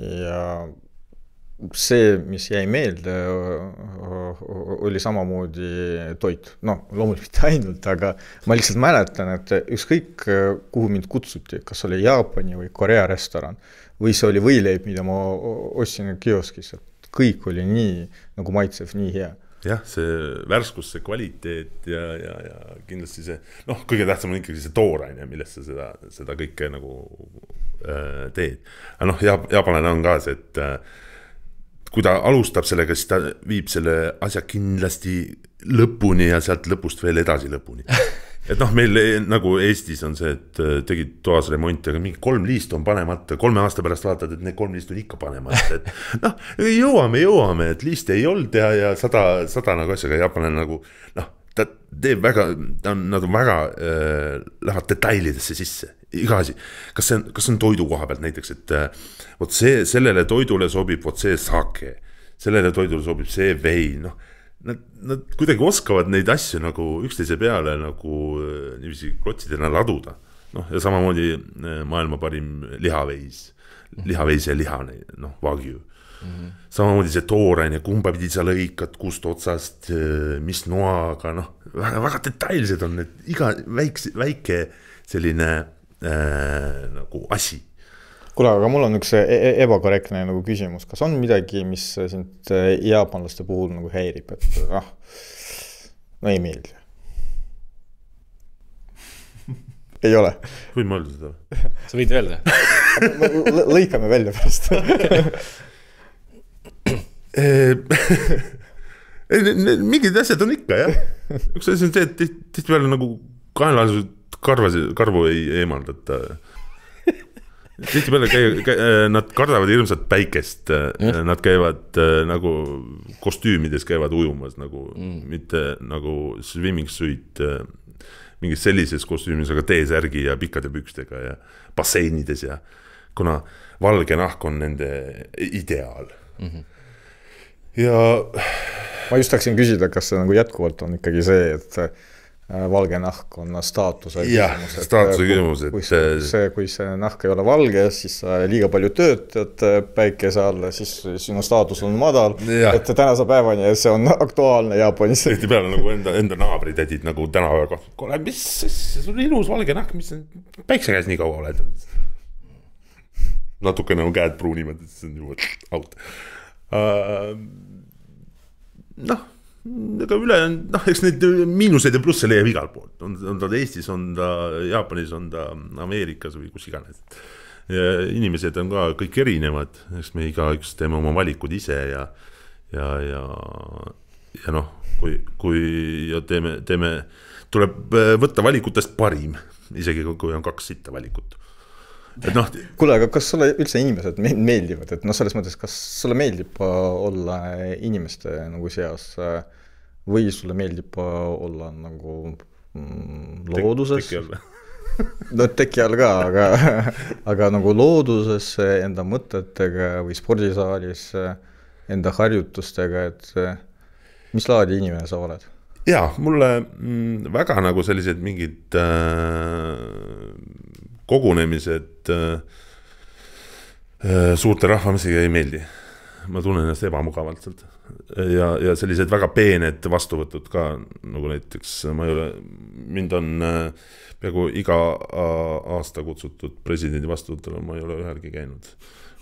ja see, mis jäi meelde, oli samamoodi toit. Loomulikult mitte ainult, aga ma lihtsalt mäletan, et ükskõik kuhu mind kutsuti, kas oli Jaapani või Korea restoran või see oli võileib, mida ma ostsin kioskis, et kõik oli nii nagu maitsev, nii hea. Jah, see värskus, see kvaliteet ja kindlasti see, kõige tähtsam on ikkagi see tooraine, millest sa seda kõike nagu teed. Aga jaapanlane on ka see, et kui ta alustab sellega, siis ta viib selle asja kindlasti lõpuni ja sealt lõpust veel edasi lõpuni. Et meil nagu Eestis on see, et tegid toas remonti, aga mingi 3 liistu on panemata, 3 aasta pärast vaatad, et need 3 liistu on ikka panemata, et jõuame, et liiste ei olnud ja 100 nagu asjaga Jaapanen nagu, ta teeb väga, nad on väga, lähevad detailidesse sisse, iga asi. Kas on toidu koha pealt näiteks, et võt sellele toidule sobib võt see sake, sellele toidule sobib see vein, Nad kuidagi oskavad neid asju nagu üksteise peale nagu niivisi klotsidena laduda. Ja samamoodi maailma parim lihaveis ja liha, wagyu. Samamoodi see tooraine, kumba pidi sa lõikad, kust otsast, mis noaga, väga detailsed on need, iga väike selline nagu asi. Kuule, aga mul on üks ebakorrektne nagu küsimus. Kas on midagi, mis sind jaapanlaste puhul nagu häirib, et ei meeldi? Ei ole. Võid ma öelda seda? Sa võid öelda? Lõikame välja pärast. Mingid asjad on ikka, jah. Üks asi on see, et tihti peale nagu karvu ei eemaldata. Tihti peale nad kardavad hirmsat päikest, nad käivad nagu kostüümides käivad ujumas, nagu mitte nagu swimming suit mingis sellises kostüümis, aga T-särgi ja pikkade pükstega ja basseinides ja kuna valge nahk on nende ideaal. Ja ma just tahaksin küsida, kas see nagu jätkuvalt on ikkagi see, et valge nahk on staatuse küsimus. Staatuse küsimus. Kui see nahk ei ole valge, siis sa liiga palju töötad päikese alla, siis sinu staatus on madal, et tänase päevani ja see on aktuaalne Jaapanis. Tihti peale nagu enda naabritädid nagu tänapäeva kohe, mis sul ilus valge nahk, mis päikse käes nii kaua oled? Natuke nagu käed pruunivad, et see on juba out. Aga üle, eks neid miinuseid ja plusse leiab igal poolt. On ta Eestis, on ta Jaapanis, on ta Ameerikas või kus iganes. Ja inimesed on ka kõik erinevad, eks me igaüks teeme oma valikud ise ja kui teeme, tuleb võtta valikutest parim, isegi kui on 2 sitta valikut. Kuule, aga kas sulle üldse inimesed meeldivad, et selles mõttes, kas sulle meeldib olla inimeste nagu seas või sulle meeldib olla nagu looduses? no teki all ka, aga nagu looduses, enda mõtetega või spordisaalis, enda harjutustega, et mis laadi inimene sa oled? Jaa, mulle väga nagu sellised mingid kogunemised suurte rahvamisiga ei meeldi. Ma tunnen ennast ebamugavalt sealt. Ja sellised väga peened vastuvõtud ka, nagu näiteks mind on peaaegu iga aasta kutsutud presidendi vastuvõtule, ma ei ole ühelgi käinud.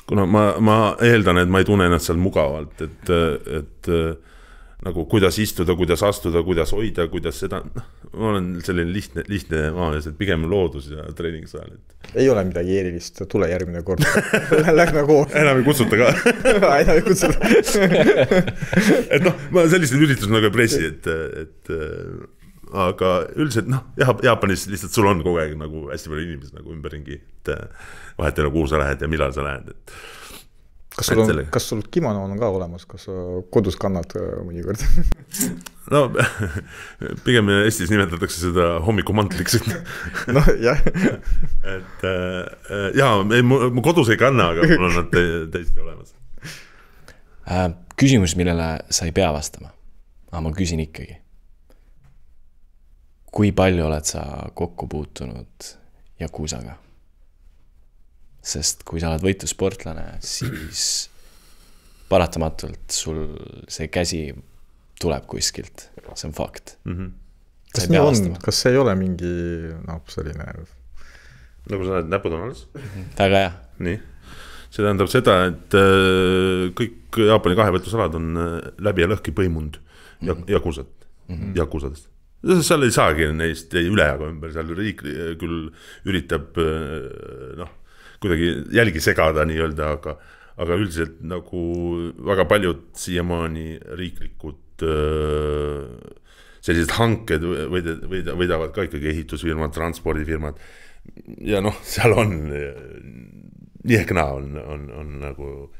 Kuna ma eeldan, et ma ei tunne ennast seal mugavalt, et nagu kuidas istuda, kuidas astuda, kuidas hoida, kuidas seda, ma olen selline lihtne maalis, et pigem loodus ja treeningsaal. Ei ole midagi erilist, tule järgmine kord. Lähme koos. Enam ei kutsuta ka. Enam ei kutsuta. et ma sellised üritused nagu pressi, et aga üldiselt, Jaapanis lihtsalt sul on kogu aeg nagu hästi palju inimesi nagu ümberringi, et vahet ei ole, kuhu sa lähed ja millal sa lähed, et Kas sul kimono on ka olemas, kas sa kodus kannad mõnikord? No, pigem Eestis nimetatakse seda hommikumantliks. No, jah. Et mu kodus ei kanna, aga mul on nad täiesti olemas. Küsimus, millele sa ei pea vastama, aga ma küsin ikkagi. Kui palju oled sa kokku puutunud Yakuzaga? Sest kui sa oled võitlusportlane, siis paratamatult sul see käsi tuleb kuskilt. See on fakt. Kas nii on? Kas see ei ole mingi selline? Nagu sa näed, näpud on alles? Väga hea. Nii. See tähendab seda, et kõik Jaapani kahevõitlusalad on läbi ja lõhki põimund Yakusadest. Seal ei saagi neist üle aga ümber. Seal riik küll üritab kuidagi jälgi segada nii-öelda, aga üldiselt nagu väga paljud siiamaani riiklikud sellised hanked võidavad ka ikkagi ehitusfirmad, transpordifirmad ja seal on nii ehk naa on nagu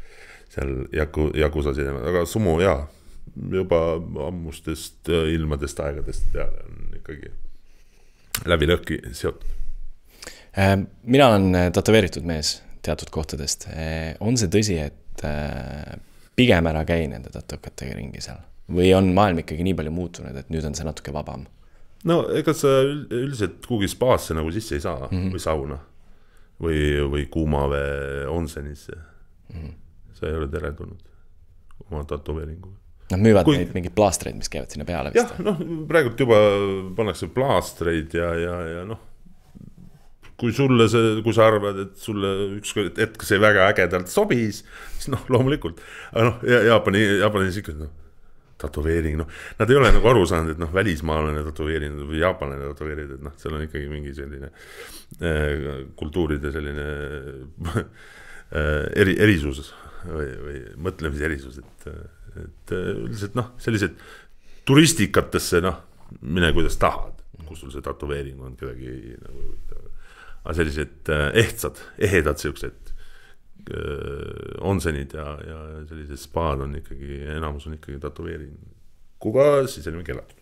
seal Yakuzas, aga sumo juba ammustest ilmadest aegadest peale on ikkagi läbi lõhki seotud. Mina olen tatoveeritud mees teatud kohtadest. On see tõsi, et pigem ära käi nende tatokatega ringi seal? Või on maailm ikkagi nii palju muutunud, et nüüd on see natuke vabam? No ega sa üldiselt kuhugi spaasse nagu sisse ei saa või sauna või kuumave onsenisse. Sa ei ole teretulnud oma tatoveeringuga. Nad müüvad neid mingid plaastreid, mis käivad sinna peale vist? Jah, praegult juba pannakse plaastreid ja kui sa arvad, et sulle ükskord hetk see väga ägedalt sobis, siis loomulikult. Aga Jaapanis ikka tatoveering, nad ei ole nagu aru saanud, et välismaalane tatoveerinud või jaapanlane tatoveerinud, et seal on ikkagi mingi selline kultuuride selline erisus või mõtlemise erisus, et üldiselt sellised turistikatesse mine kuidas tahad, kus sul see tatoveering on kedagi nagu aga sellised ehedad sellised onsenid ja sellised spaad on ikkagi, enamus on ikkagi tatoveering. Kuga siis olime kellatud?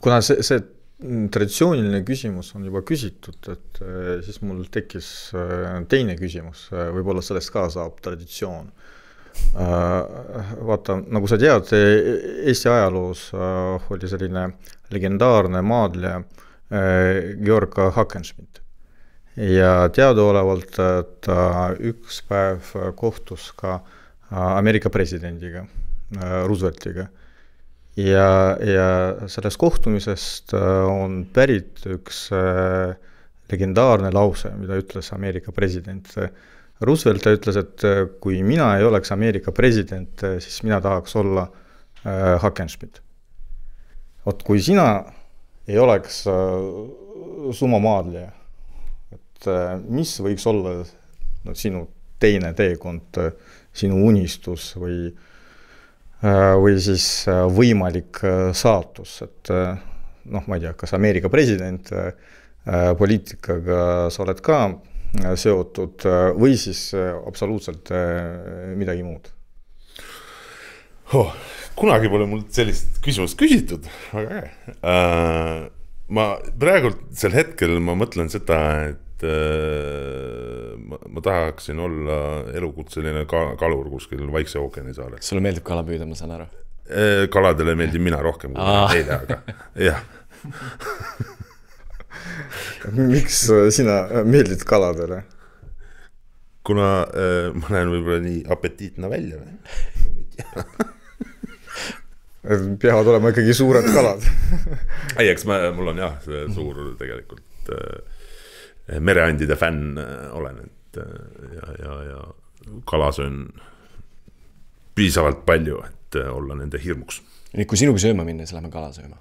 Kuna see traditsiooniline küsimus on juba küsitud, et siis mul tekkis teine küsimus, võib-olla sellest ka saab traditsioon. Vaata, nagu sa tead, Eesti ajaloos oli selline legendaarne maadleja Georg Hackenschmidt ja teadaolevalt ta üks päev kohtus ka Ameerika presidendiga, Rooseveltiga ja sellest kohtumisest on pärit üks legendaarne lause, mida ütles Ameerika president Roosevelt ütles, et kui mina ei oleks Ameerika president, siis mina tahaks olla Hackenschmidt. Kui sina ei oleks sumomaadleja, et mis võiks olla sinu teine teekond, sinu unistus või siis võimalik saatus, et ma ei tea, kas Ameerika president poliitikaga sa oled ka seotud või siis absoluutselt midagi muud? Kunagi pole mul sellist küsimust küsitud, aga ma praegult sel hetkel ma mõtlen seda, et ma tahaksin olla elukutseline kalur kuskil Vaikse ookeani saarel. Sulle meeldib kala püüda, ma saan aru? Kaladele meeldib mina rohkem kui neile, aga jah. Miks sina meeldid kaladele? Kuna ma näen võib-olla nii apetiitna välja või? Peavad olema ikkagi suured kalad. Ei, eks mul on jah suur tegelikult mereandide fänn olen, et ja kalasöön piisavalt palju, et olla nende hirmuks. Nii, kui sinuga sööma minna, siis lähme kala sööma.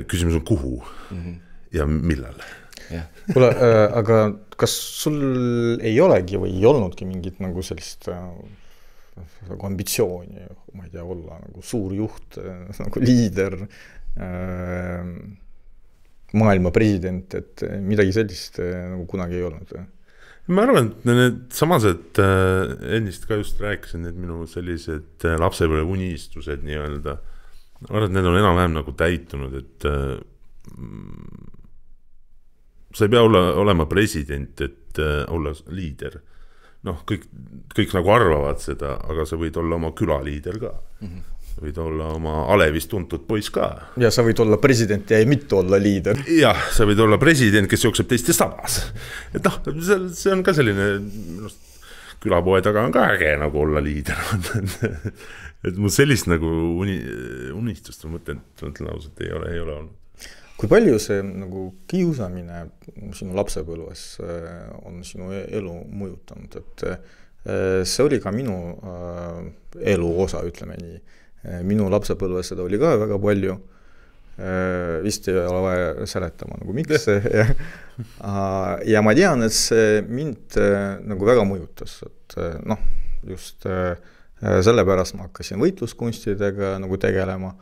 Küsimus on kuhu ja millal? Kuule, aga kas sul ei olegi või ei olnudki mingit nagu sellist nagu ambitsiooni, ma ei tea, olla nagu suur juht, nagu liider, maailma president, et midagi sellist nagu kunagi ei olnud? Ma arvan, et need samased ennist ka just rääkisin, et minu sellised lapsepõlve unistused nii-öelda, ma arvan, et need on enam-vähem nagu täitunud, et sa ei pea olema president, et olla liider. Noh, kõik nagu arvavad seda, aga sa võid olla oma külaliider ka. Võid olla oma Alevis tuntud poiss ka. Ja sa võid olla president ja ei mitte olla liider. Jah, sa võid olla president, kes jookseb teiste sabas. Et noh, see on ka selline, külapoe taga on ka äge nagu olla liider. Et mul sellist nagu unistust on mõtlen ausalt ei ole olnud. Kui palju see nagu kiusamine sinu lapsepõlves on sinu elu mõjutanud? Et see oli ka minu elu osa, ütleme nii. Minu lapsepõlves seda oli ka väga palju. Vist ei ole vaja seletama nagu miks. Ja ma tean, et see mind nagu väga mõjutas. Et noh, just sellepärast ma hakkasin võitluskunstidega nagu tegelema.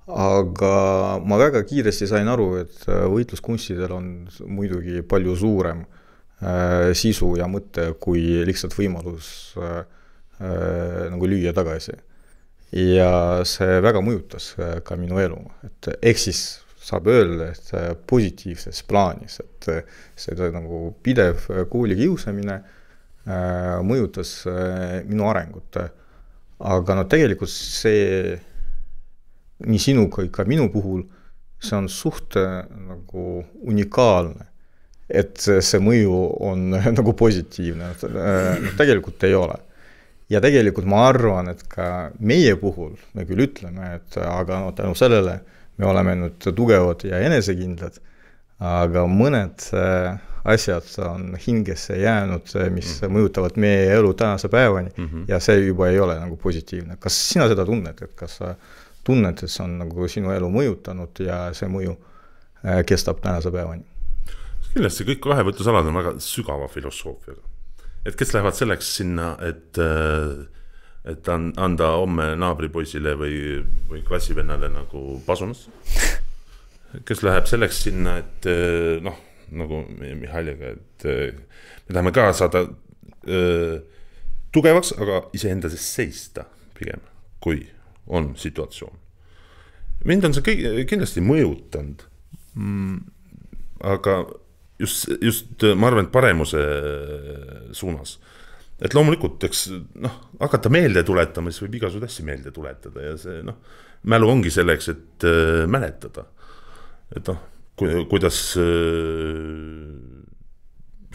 Aga ma väga kiiresti sain aru, et võitluskunstidel on muidugi palju suurem sisu ja mõte kui lihtsalt võimalus nagu lüüa tagasi. Ja see väga mõjutas ka minu elu. Et ehk siis saab öelda, et positiivses plaanis, et seda nagu pidev kooli kiusamine mõjutas minu arengut. Aga no tegelikult see nii sinu kui ka minu puhul, see on suht nagu unikaalne, et see mõju on nagu positiivne. Tegelikult ei ole. Ja tegelikult ma arvan, et ka meie puhul me küll ütleme, et aga no tänu sellele me oleme nüüd tugevad ja enesekindlad, aga mõned asjad on hingesse jäänud, mis mõjutavad meie elu tänase päevani ja see juba ei ole nagu positiivne. Kas sina seda tunned, et kas sa tunned, et see on nagu sinu elu mõjutanud ja see mõju kestab tänase päevani? Kindlasti kõik kahevõtlusalad on väga sügava filosoofiaga. Et kes lähevad selleks sinna, et anda homme naabripoisile või klassivennale nagu pasunas. Kes läheb selleks sinna, et noh, nagu Mihhailiga, et me tahame ka saada tugevaks, aga iseendases seista pigem, kui on situatsioon. Mind on see kindlasti mõjutanud, aga just ma arvan, et paremuse suunas. Et loomulikult, eks hakata meelde tuletama, siis võib igasugused asja meelde tuletada ja see mälu ongi selleks, et mäletada. Et kuidas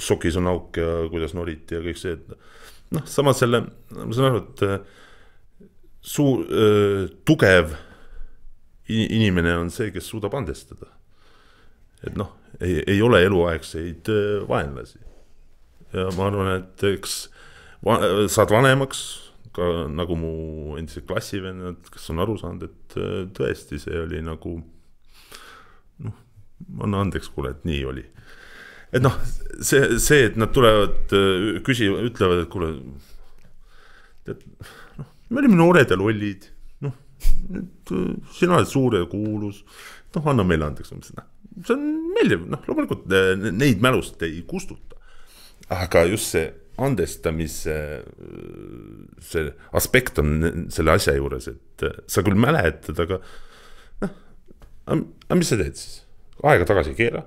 sokis on auk ja kuidas noriti ja kõik see. Samas selle, ma saan aru, et tugev inimene on see, kes suudab andestada. Et ei ole eluaegseid vaenlasi. Ja ma arvan, et eks saad vanemaks, ka nagu mu endised klassivennad, kes on aru saanud, et tõesti see oli nagu, anna andeks kuule, et nii oli. Et see, et nad tulevad, ütlevad, et kuule, me olime noored ja lollid, sina oled suur ja kuulus, anna meile andeks. See on meeldiv, loomulikult neid mälust ei kustuta. Aga just see andestamise see aspekt on selle asja juures, et sa küll mäletad, aga mis sa teed siis? Aega tagasi keera.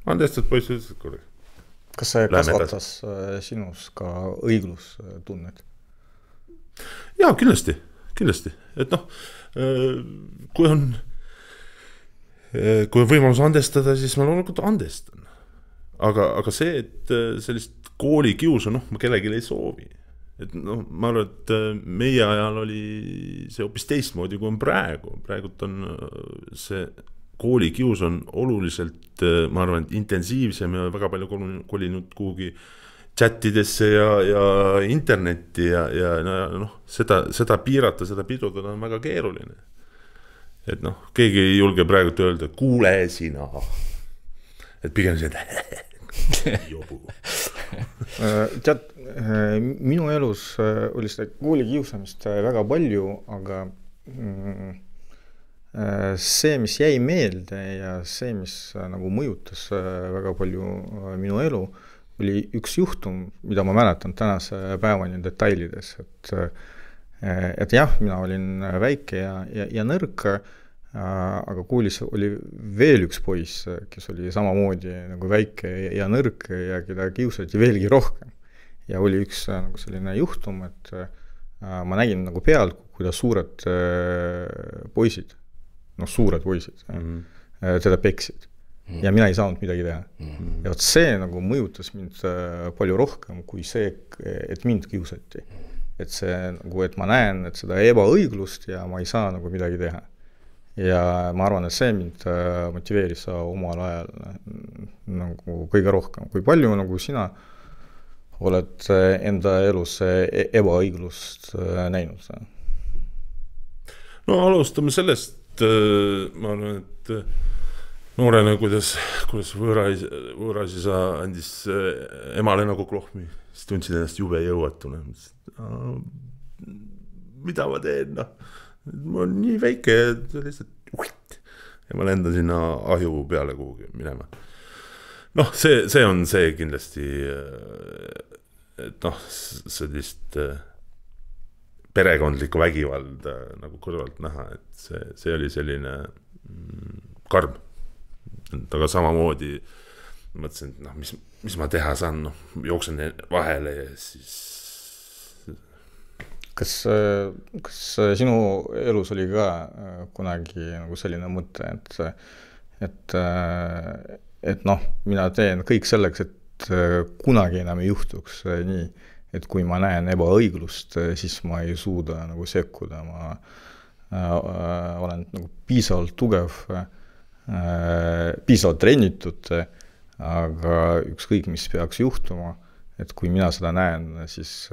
Andestad poiss ütlesid korda. Kas see kasvatas sinus ka õiglustunnet? Jaa, kindlasti. Et noh, kui on võimalus andestada, siis ma loomulikult andestan. Aga see, et sellist koolikiusu, ma kellelgi ei soovi. Et ma arvan, et meie ajal oli see hoopis teistmoodi, kui on praegu. Praegult on see koolikius on oluliselt, ma arvan, et intensiivsem ja väga palju kolinud kuhugi chatidesse ja internetti ja seda piirata, seda pidurdada on väga keeruline. Et keegi ei julge praegu öelda, kuule sina. Et pigem see, jobu. Tead, minu elus oli seda koolikiusamist väga palju, aga see, mis jäi meelde ja see, mis nagu mõjutas väga palju minu elu, oli üks juhtum, mida ma mäletan tänase päevani detailides, et jah, mina olin väike ja nõrk, aga koolis oli veel üks poiss, kes oli samamoodi nagu väike ja nõrk ja keda kiusati veelgi rohkem. Ja oli üks nagu selline juhtum, et ma nägin nagu pealt, kuidas suured poisid, teda peksid. Ja mina ei saanud midagi teha. Ja võt see nagu mõjutas mind palju rohkem kui see, et mind kiusati. Et see nagu, et ma näen, et seda ebaõiglust ja ma ei saa nagu midagi teha. Ja ma arvan, et see mind motiveeris omal ajal nagu kõige rohkem. Kui palju nagu sina oled enda elus ebaõiglust näinud? No alustame sellest, ma arvan, et noorena, kuidas võõraisisa andis emale nagu klohmi, siis tundsid ennast jube jõuatuna. Mida ma teen? Ma olen nii väike, lihtsalt ja ma lendan sinna ahju peale kuhugi minema. See on see kindlasti, et sellist perekondlikku vägivalda nagu kõrvalt näha, et see oli selline karm. Aga samamoodi mõtlesin, et mis ma teha saan, jooksen vahele ja siis... Kas sinu elus oli ka kunagi nagu selline mõte, et mina teen kõik selleks, et kunagi enam ei juhtuks nii, et kui ma näen ebaõiglust, siis ma ei suuda nagu sekkuda, ma olen nagu piisavalt tugev, piisavalt trennitud, aga ükskõik, mis peaks juhtuma, et kui mina seda näen, siis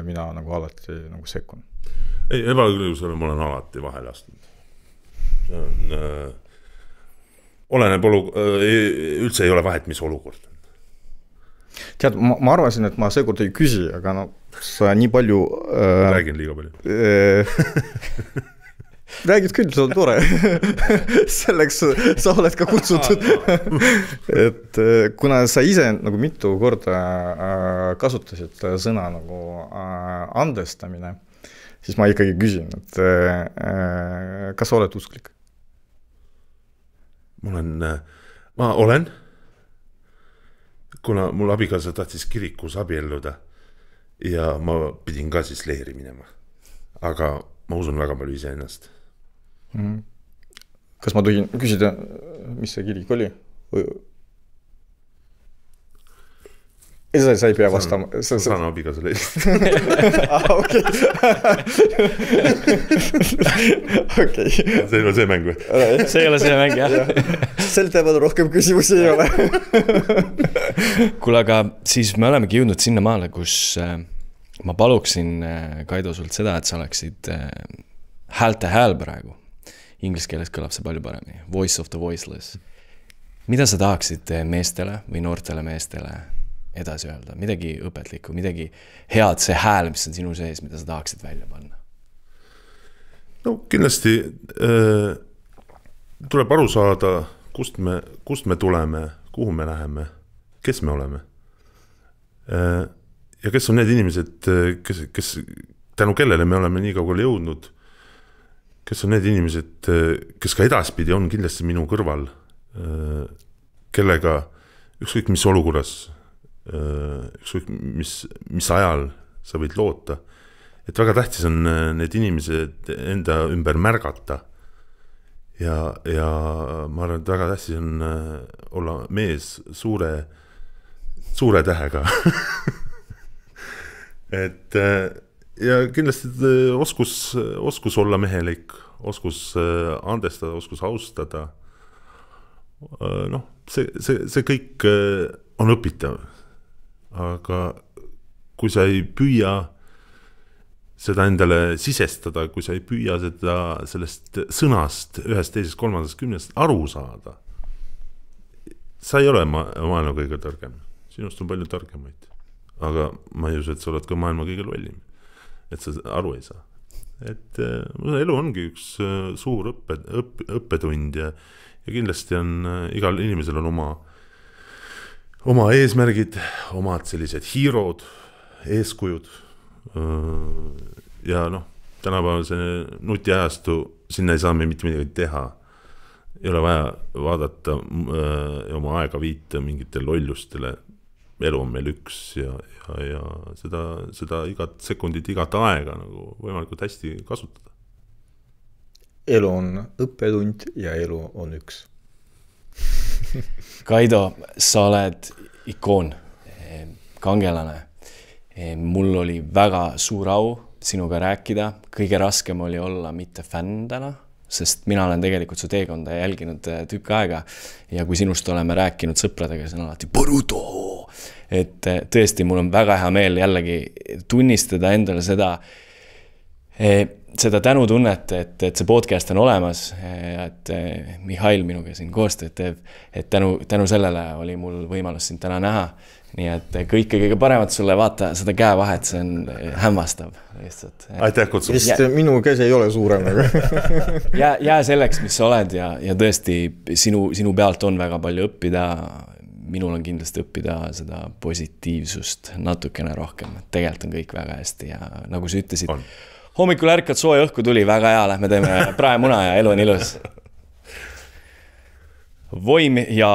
mina nagu alati nagu sekkun. Ei, ebaõiglusele ma olen alati vahele astunud. Üldse ei ole vahet, mis olukord on. Tead, ma arvasin, et ma seekord ei küsi, aga sa nii palju... Räägin liiga palju. Räägid küll, see on tore. Selleks sa oled ka kutsutud. Et kuna sa ise nagu mitu korda kasutasid sõna nagu andestamine, siis ma ikkagi küsin, et kas sa oled usklik? Ma olen, kuna mul abikaasa tahtis kirikus abielluda ja ma pidin ka siis leeri minema. Aga ma usun väga palju ise ennast. Kas ma tohin küsida, mis see kirik oli? Sa ei pea vastama. Saan abikaasa leeri. Okei. See ei ole see mäng või? See ei ole see mäng, jah. Sel teemal rohkem küsimusi ei ole. Kuule, aga siis me olemegi jõudnud sinna maale, kus ma paluksin, Kaido, sult seda, et sa oleksid häälte hääl praegu. Inglis keeles kõlab see palju paremini. Voice of the voiceless. Mida sa tahaksid meestele või noortele meestele edasi öelda? Midagi õpetlikku, midagi head, see hääl, mis on sinu sees, mida sa tahaksid välja panna? Kindlasti tuleb aru saada, kust me tuleme, kuhu me läheme, kes me oleme. Ja kes on need inimesed, kes tänu kellele me oleme nii kaugele jõudnud. kes on need inimesed, kes ka edaspidi on kindlasti minu kõrval, kellega ükskõik mis olukorras, ükskõik mis ajal sa võid loota, et väga tähtis on need inimesed enda ümber märgata ja ma arvan, et väga tähtis on olla mees suure tähega et ja kindlasti oskus olla mehelik, oskus andestada, oskus austada. See kõik on õpitav. Aga kui sa ei püüa seda endale sisestada, kui sa ei püüa seda sellest sõnast ühest, teisest, kolmandast, kümnest aru saada, sa ei ole maailma kõige targem. Sinust on palju targemaid. Aga ma ei usu, et sa oled ka maailma kõige lollim. Et sa aru ei saa. Et elu ongi üks suur õppetund ja kindlasti on igal inimesel on oma eesmärgid, omad sellised hiirod, eeskujud ja tänapäeval see nutiajastu, sinna ei saa me mitte midagi teha. Ei ole vaja vaadata oma aega viita mingitele lollustele. Elu on meil üks ja seda igat sekundit, igat aega nagu võimalikult hästi kasutada. Elu on õppetund ja elu on üks. Kaido, sa oled ikoon, kangelane. Mul oli väga suur au sinuga rääkida. Kõige raskem oli olla mitte fänn täna, sest mina olen tegelikult su teekonda jälginud tükk aega ja kui sinust oleme rääkinud sõpradega, see on alati Boruto. Et tõesti, mul on väga hea meel jällegi tunnistada endale seda tänutunnet, et see podcast on olemas, et Mihhail minuga siin koostööd teeb, et tänu sellele oli mul võimalus sind täna näha. Nii et kõige paremat sulle, vaata seda käevahet, see on hämmastav lihtsalt. Aitäh kutsumus. Vist minu käsi ei ole suurem. Jää selleks, mis sa oled ja tõesti sinu pealt on väga palju õppida. Minul on kindlasti õppida seda positiivsust natukene rohkem. Tegelikult on kõik väga hästi ja nagu sa ütlesid, hommikul ärkad, sooja õhku tuli, väga hea, lähme teeme praemuna ja elu on ilus. Voim ja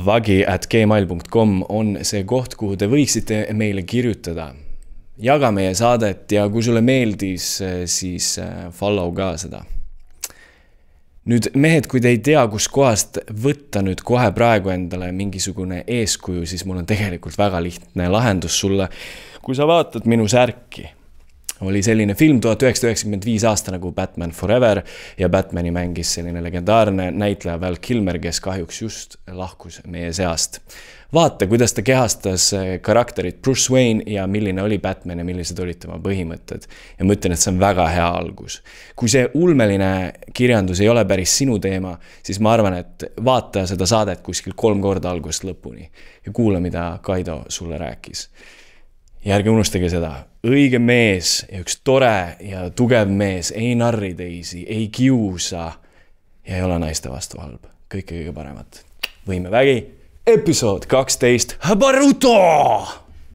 vagi@gmail.com on see koht, kuhu te võiksite meile kirjutada. Jaga meie saadet ja kui sulle meeldis, siis follow ka seda. Nüüd mehed, kui te ei tea, kus kohast võtta nüüd kohe praegu endale mingisugune eeskuju, siis mul on tegelikult väga lihtne lahendus sulle. Kui sa vaatad minu särki, oli selline film 1995 aasta nagu Batman Forever ja Batmani mängis selline legendaarne näitleja Val Kilmer, kes kahjuks just lahkus meie seast. Vaata, kuidas ta kehastas karakterit Bruce Wayne ja milline oli Batman ja millised olid tema põhimõtted. Ja ma ütlen, et see on väga hea algus. Kui see ulmeline kirjandus ei ole päris sinu teema, siis ma arvan, et vaata seda saadet kuskil 3 korda algusest lõpuni ja kuula, mida Kaido sulle rääkis. Ja ärge unustage seda, õige mees ja üks tore ja tugev mees ei narri teisi, ei kiusa ja ei ole naiste vastu halb. Kõike paremat. Võime vägi, episood 12, Boruto!